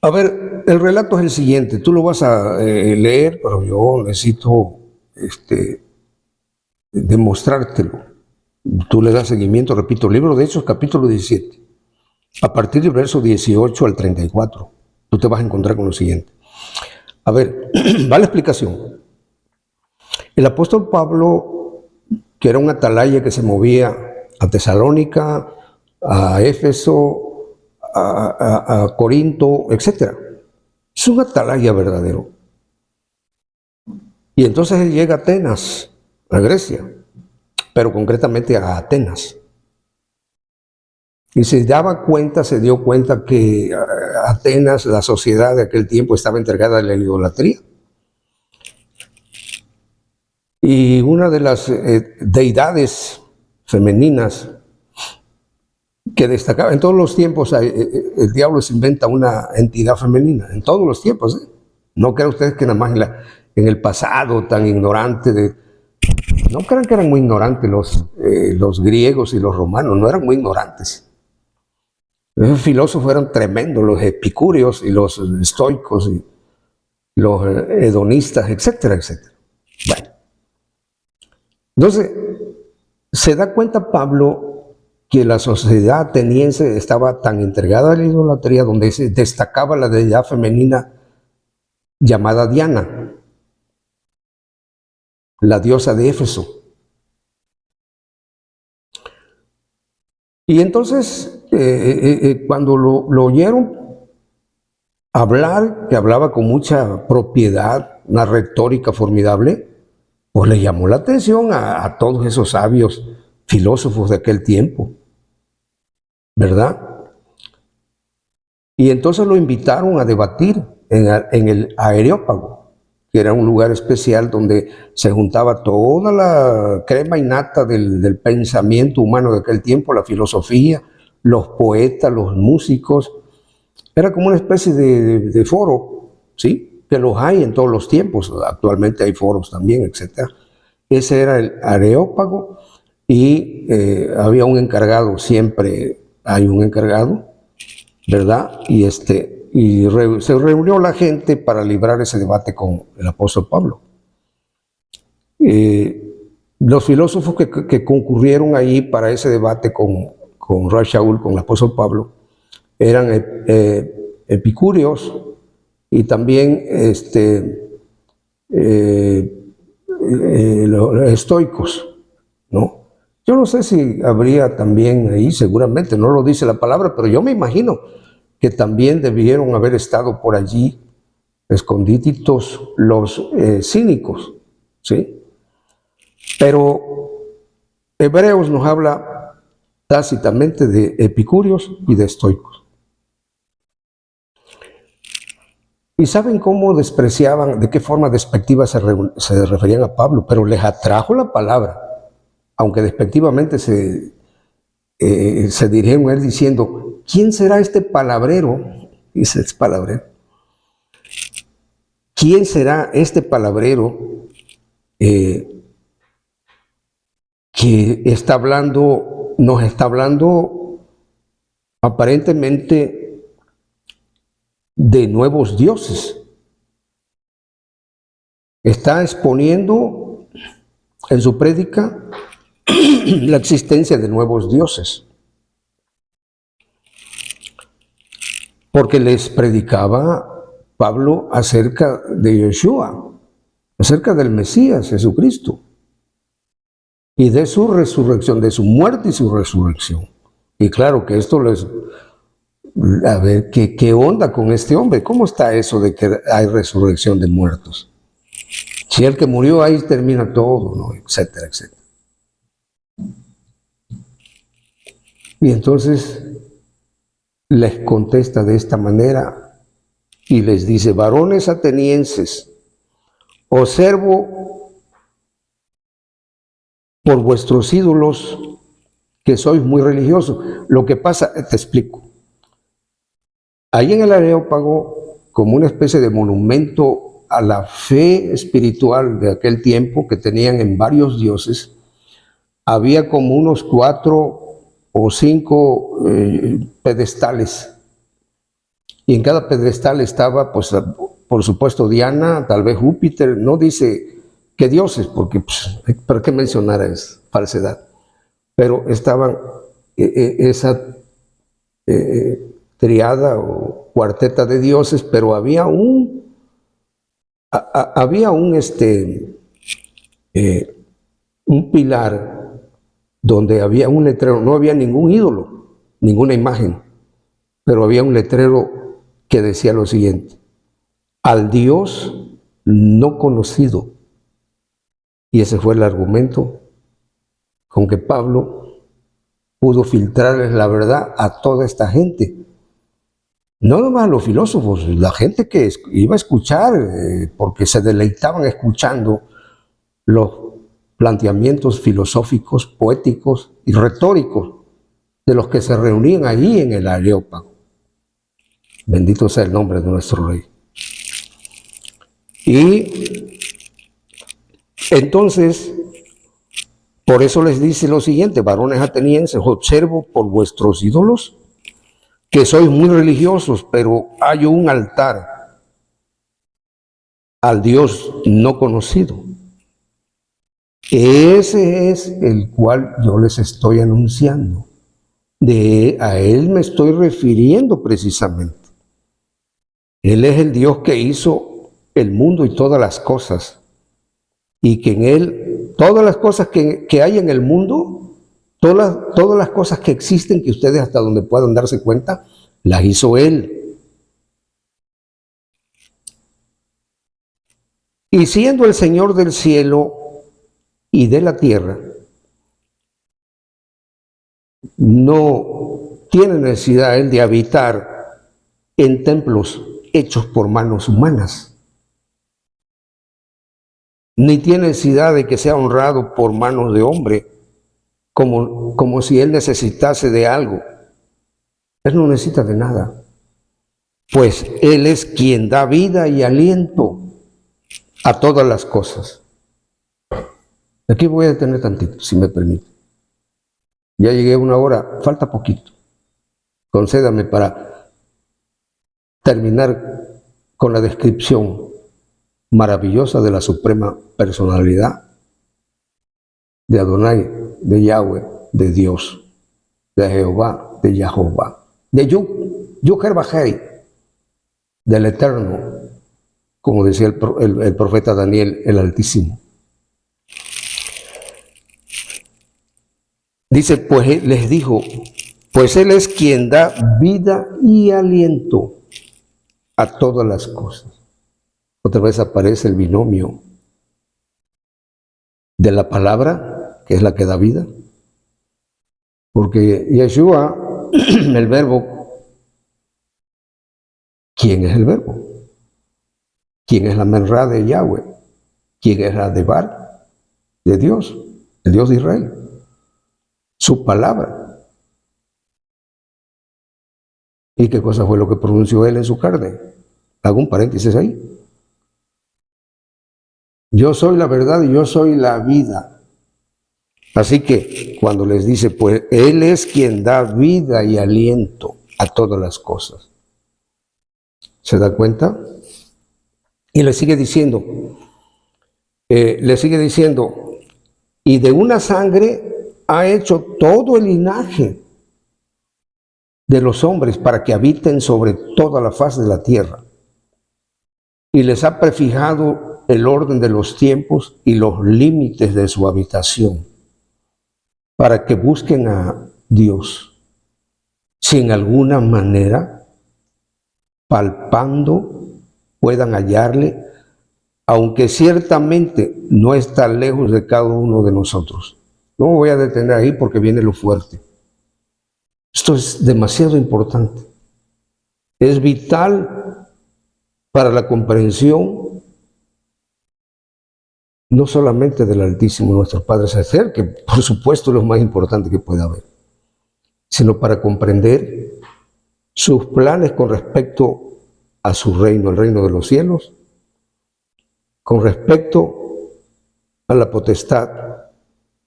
A ver, el relato es el siguiente. Tú lo vas a leer, pero yo necesito demostrártelo. Tú le das seguimiento, repito, libro de Hechos, capítulo 17. A partir del verso 18 al 34, tú te vas a encontrar con lo siguiente. A ver, va la explicación. El apóstol Pablo, que era un atalaya que se movía a Tesalónica, a Éfeso, a Corinto, etc. Es un atalaya verdadero. Y entonces él llega a Atenas, a Grecia, pero concretamente a Atenas. Y se dio cuenta que Atenas, la sociedad de aquel tiempo, estaba entregada a la idolatría. Y una de las deidades femeninas que destacaba en todos los tiempos, el diablo se inventa una entidad femenina, en todos los tiempos. No crean ustedes que nada más en el pasado tan ignorante no crean que eran muy ignorantes los griegos y los romanos, no eran muy ignorantes. Esos filósofos eran tremendos, los epicúreos y los estoicos y los hedonistas, etcétera, etcétera. Bueno, entonces se da cuenta Pablo que la sociedad ateniense estaba tan entregada a la idolatría, donde se destacaba la deidad femenina llamada Diana, la diosa de Éfeso. Y entonces, cuando lo oyeron hablar, que hablaba con mucha propiedad, una retórica formidable, pues le llamó la atención a todos esos sabios filósofos de aquel tiempo, ¿verdad? Y entonces lo invitaron a debatir en el Areópago, que era un lugar especial donde se juntaba toda la crema innata del pensamiento humano de aquel tiempo, la filosofía, los poetas, los músicos. Era como una especie de foro, ¿sí? Que los hay en todos los tiempos. Actualmente hay foros también, etc. Ese era el Areópago y había un encargado, siempre hay un encargado, ¿verdad? Y se reunió la gente para librar ese debate con el apóstol Pablo. Los filósofos que concurrieron ahí para ese debate con Ray Shaul, con el apóstol Pablo, eran epicúreos y también los estoicos, ¿no? Yo no sé si habría también ahí, seguramente, no lo dice la palabra, pero yo me imagino que también debieron haber estado por allí escondiditos los cínicos, ¿sí? Pero Hebreos nos habla tácitamente de epicúreos y de estoicos. Y saben cómo despreciaban, de qué forma despectiva se referían a Pablo, pero les atrajo la palabra, aunque despectivamente se dirigieron a él diciendo, ¿quién será este palabrero? Dice, es palabrero. ¿Quién será este palabrero que nos está hablando aparentemente de nuevos dioses? Está exponiendo en su prédica la existencia de nuevos dioses. Porque les predicaba Pablo acerca de Yeshua, acerca del Mesías, Jesucristo, y de su resurrección, de su muerte y su resurrección. Y claro que esto les... A ver, ¿qué onda con este hombre? ¿Cómo está eso de que hay resurrección de muertos? Si el que murió ahí termina todo, ¿no? Etcétera, etcétera. Y entonces les contesta de esta manera y les dice, varones atenienses, observo por vuestros ídolos, que sois muy religiosos. Lo que pasa, te explico. Ahí en el Areópago, como una especie de monumento a la fe espiritual de aquel tiempo que tenían en varios dioses, había como unos 4 o 5 pedestales. Y en cada pedestal estaba, pues, por supuesto, Diana, tal vez Júpiter. No dice qué dioses, porque, pues, ¿para qué mencionar es falsedad? Pero estaban esa triada o cuarteta de dioses, pero había un pilar donde había un letrero. No había ningún ídolo, ninguna imagen, pero había un letrero que decía lo siguiente: al Dios no conocido. Y ese fue el argumento con que Pablo pudo filtrarles la verdad a toda esta gente. No nomás a los filósofos, la gente que iba a escuchar, porque se deleitaban escuchando los planteamientos filosóficos, poéticos y retóricos de los que se reunían allí en el Areópago. Bendito sea el nombre de nuestro Rey. Y entonces, por eso les dice lo siguiente: varones atenienses, observo por vuestros ídolos que sois muy religiosos, pero hay un altar al Dios no conocido. Ese es el cual yo les estoy anunciando. A Él me estoy refiriendo precisamente. Él es el Dios que hizo el mundo y todas las cosas. Y que en Él, todas las cosas que hay en el mundo, todas las cosas que existen, que ustedes hasta donde puedan darse cuenta, las hizo Él. Y siendo el Señor del cielo y de la tierra, no tiene necesidad Él de habitar en templos hechos por manos humanas, ni tiene necesidad de que sea honrado por manos de hombre, como si Él necesitase de algo. Él no necesita de nada, pues Él es quien da vida y aliento a todas las cosas. Aquí voy a detener tantito, si me permite. Ya llegué a 1 hora, falta poquito. Concédame para terminar con la descripción maravillosa de la suprema personalidad de Adonai, de Yahweh, de Dios, de Jehová, de Yahová, de Yuher-Bajei, del Eterno, como decía el profeta Daniel, el Altísimo. Dice, pues les dijo, pues Él es quien da vida y aliento a todas las cosas. Otra vez aparece el binomio de la palabra, que es la que da vida. Porque Yeshua, el verbo, ¿quién es el verbo? ¿Quién es la menra de Yahweh? ¿Quién es la devar de Dios? El Dios de Israel. Su palabra. ¿Y qué cosa fue lo que pronunció Él en su carne? Hago un paréntesis ahí. Yo soy la verdad y yo soy la vida. Así que cuando les dice, pues Él es quien da vida y aliento a todas las cosas. ¿Se da cuenta? Y le sigue diciendo, y de una sangre ha hecho todo el linaje de los hombres para que habiten sobre toda la faz de la tierra. Y les ha prefijado el orden de los tiempos y los límites de su habitación, para que busquen a Dios, si en alguna manera, palpando, puedan hallarle, aunque ciertamente no está lejos de cada uno de nosotros. No me voy a detener ahí porque viene lo fuerte. Esto es demasiado importante. Es vital para la comprensión no solamente del Altísimo nuestro Padre Celestial, que por supuesto es lo más importante que puede haber, sino para comprender sus planes con respecto a su reino, el reino de los cielos, con respecto a la potestad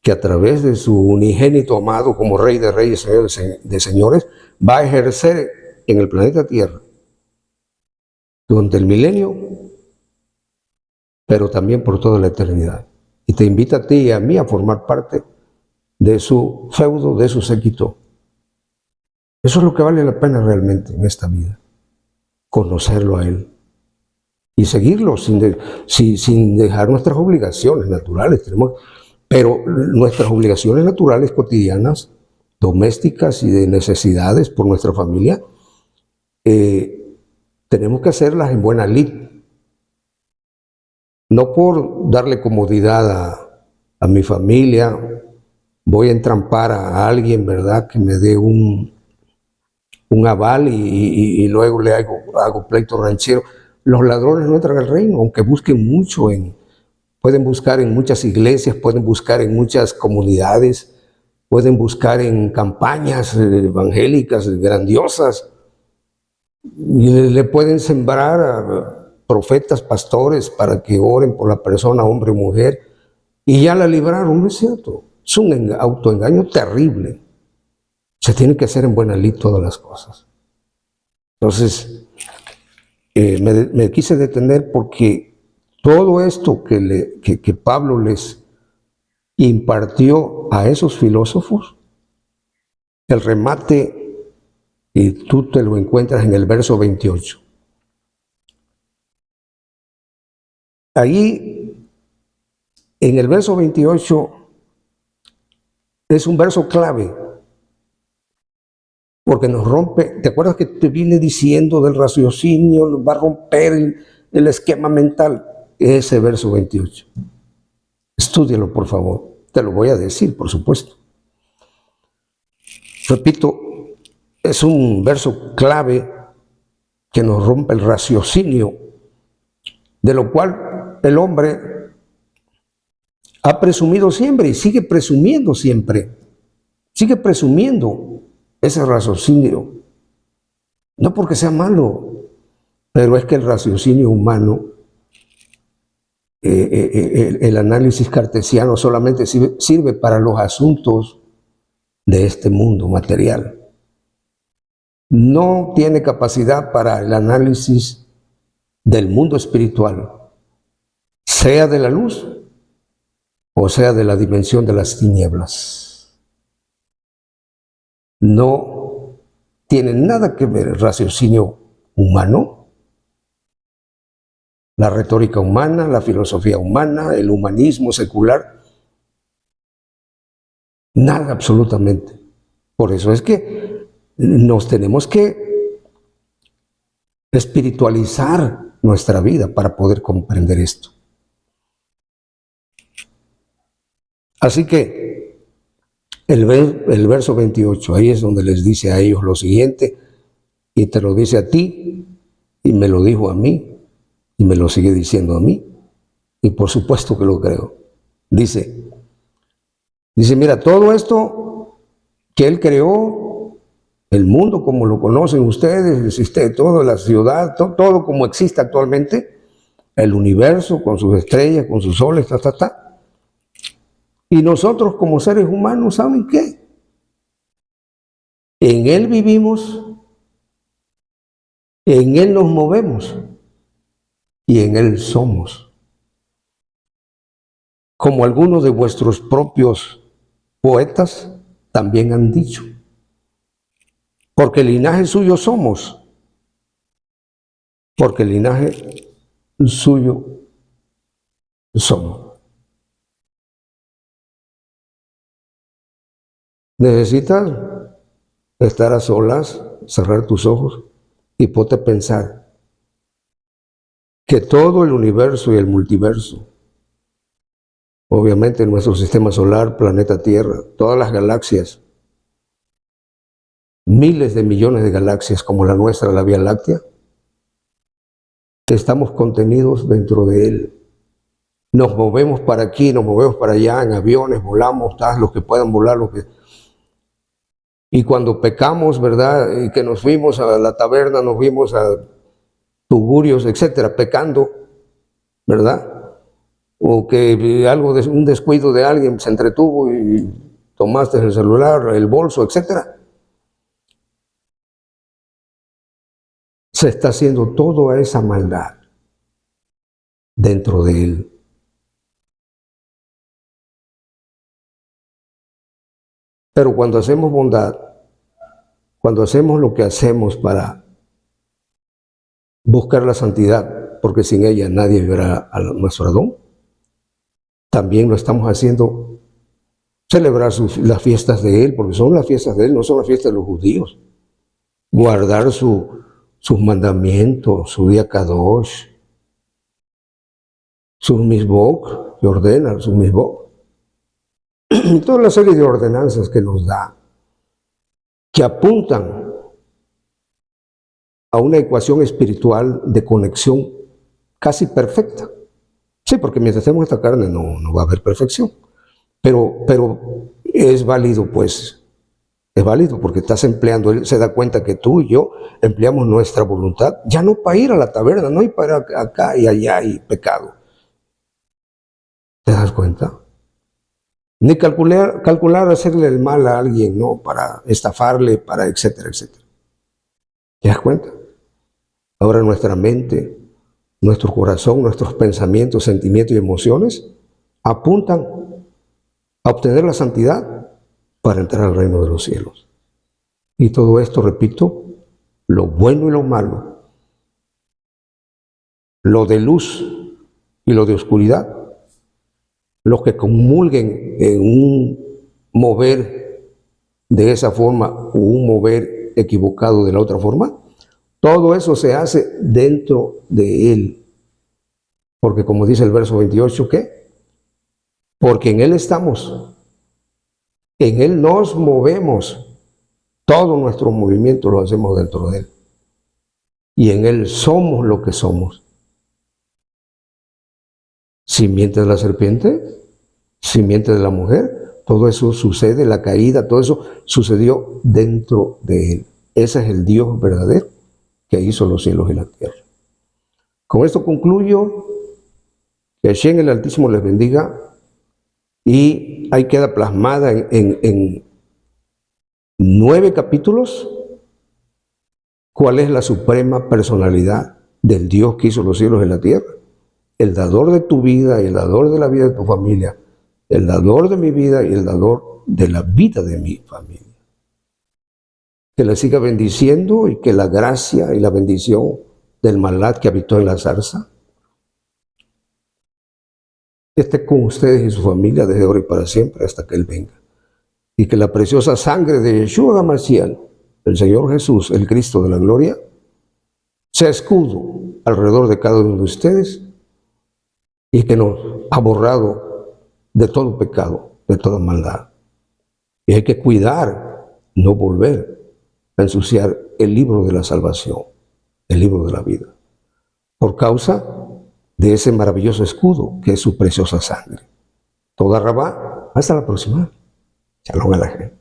que a través de su unigénito amado como Rey de Reyes, Señor de Señores, va a ejercer en el planeta Tierra durante el milenio, pero también por toda la eternidad. Y te invita a ti y a mí a formar parte de su feudo, de su séquito. Eso es lo que vale la pena realmente en esta vida, conocerlo a Él y seguirlo sin dejar nuestras obligaciones naturales. Pero nuestras obligaciones naturales cotidianas, domésticas y de necesidades por nuestra familia, tenemos que hacerlas en buena lid. No por darle comodidad a mi familia, voy a entrampar a alguien, ¿verdad?, que me dé un aval y luego le hago pleito ranchero. Los ladrones no entran al reino, aunque busquen mucho pueden buscar en muchas iglesias, pueden buscar en muchas comunidades, pueden buscar en campañas evangélicas grandiosas, y le pueden sembrar a profetas, pastores, para que oren por la persona, hombre o mujer, y ya la libraron, ¿no es cierto? Es un autoengaño terrible. Se tiene que hacer en buena lid todas las cosas. Entonces, me quise detener porque todo esto que Pablo les impartió a esos filósofos, el remate, y tú te lo encuentras en el verso 28. Allí, en el verso 28, es un verso clave, porque nos rompe. ¿Te acuerdas que te vine diciendo del raciocinio? Va a romper el esquema mental. Ese verso 28. Estúdialo, por favor. Te lo voy a decir, por supuesto. Repito, es un verso clave que nos rompe el raciocinio, de lo cual el hombre ha presumido siempre y sigue presumiendo siempre. Sigue presumiendo ese raciocinio. No porque sea malo, pero es que el raciocinio humano, el análisis cartesiano solamente sirve para los asuntos de este mundo material. No tiene capacidad para el análisis del mundo espiritual, sea de la luz o sea de la dimensión de las tinieblas. No tiene nada que ver el raciocinio humano, la retórica humana, la filosofía humana, el humanismo secular. Nada, absolutamente. Por eso es que nos tenemos que espiritualizar nuestra vida para poder comprender esto. Así que el verso 28, ahí es donde les dice a ellos lo siguiente, y te lo dice a ti, y me lo dijo a mí, y me lo sigue diciendo a mí, y por supuesto que lo creo. Dice, mira, todo esto que Él creó, el mundo como lo conocen ustedes, el sistema, toda la ciudad, todo como existe actualmente, el universo con sus estrellas, con sus soles, y nosotros como seres humanos, ¿saben qué? En Él vivimos, en Él nos movemos y en Él somos. Como algunos de vuestros propios poetas también han dicho, porque el linaje suyo somos, porque el linaje suyo somos. Necesitas estar a solas, cerrar tus ojos y ponte a pensar que todo el universo y el multiverso, obviamente nuestro sistema solar, planeta Tierra, todas las galaxias, miles de millones de galaxias como la nuestra, la Vía Láctea, estamos contenidos dentro de Él. nos movemos para aquí, nos movemos para allá, en aviones, volamos, los que puedan volar, y cuando pecamos, ¿verdad? Y que nos fuimos a la taberna, nos fuimos a tugurios, etcétera, pecando, ¿verdad? O que un descuido de alguien se entretuvo y tomaste el celular, el bolso, etcétera. Se está haciendo toda esa maldad dentro de él. Pero cuando hacemos bondad, cuando hacemos lo que hacemos para buscar la santidad, porque sin ella nadie verá a nuestro Adón, también lo estamos haciendo celebrar las fiestas de Él, porque son las fiestas de Él, no son las fiestas de los judíos. Guardar sus mandamientos, su día Kadosh, sus misbok, que ordena, sus misbok. Toda la serie de ordenanzas que nos da, que apuntan a una ecuación espiritual de conexión casi perfecta. Sí, porque mientras tenemos esta carne no va a haber perfección. Pero es válido, pues, es válido porque estás empleando, él se da cuenta que tú y yo empleamos nuestra voluntad, ya no para ir a la taberna, no ir para acá y allá y pecado. ¿Te das cuenta? Ni calcular hacerle el mal a alguien, no, para estafarle, para etcétera, etcétera. ¿Te das cuenta? Ahora nuestra mente, nuestro corazón, nuestros pensamientos, sentimientos y emociones apuntan a obtener la santidad para entrar al reino de los cielos. Y todo esto, repito, lo bueno y lo malo, lo de luz y lo de oscuridad, los que comulguen en un mover de esa forma o un mover equivocado de la otra forma, todo eso se hace dentro de Él. Porque como dice el verso 28, ¿qué? Porque en Él estamos, en Él nos movemos, todo nuestro movimiento lo hacemos dentro de Él. Y en Él somos lo que somos. Simiente de la serpiente, simiente de la mujer, todo eso sucede, la caída, todo eso sucedió dentro de Él. Ese es el Dios verdadero que hizo los cielos y la tierra. Con esto concluyo. Que Hashem el Altísimo les bendiga, y ahí queda plasmada en 9 capítulos cuál es la suprema personalidad del Dios que hizo los cielos y la tierra, el dador de tu vida y el dador de la vida de tu familia, el dador de mi vida y el dador de la vida de mi familia. Que le siga bendiciendo y que la gracia y la bendición del Malat que habitó en la zarza esté con ustedes y su familia desde ahora y para siempre hasta que Él venga. Y que la preciosa sangre de Yeshua HaMashiach, el Señor Jesús, el Cristo de la gloria, sea escudo alrededor de cada uno de ustedes y que nos ha borrado de todo pecado, de toda maldad. Y hay que cuidar, no volver a ensuciar el libro de la salvación, el libro de la vida, por causa de ese maravilloso escudo que es su preciosa sangre. Toda Rabá, hasta la próxima. Shalom Alejem.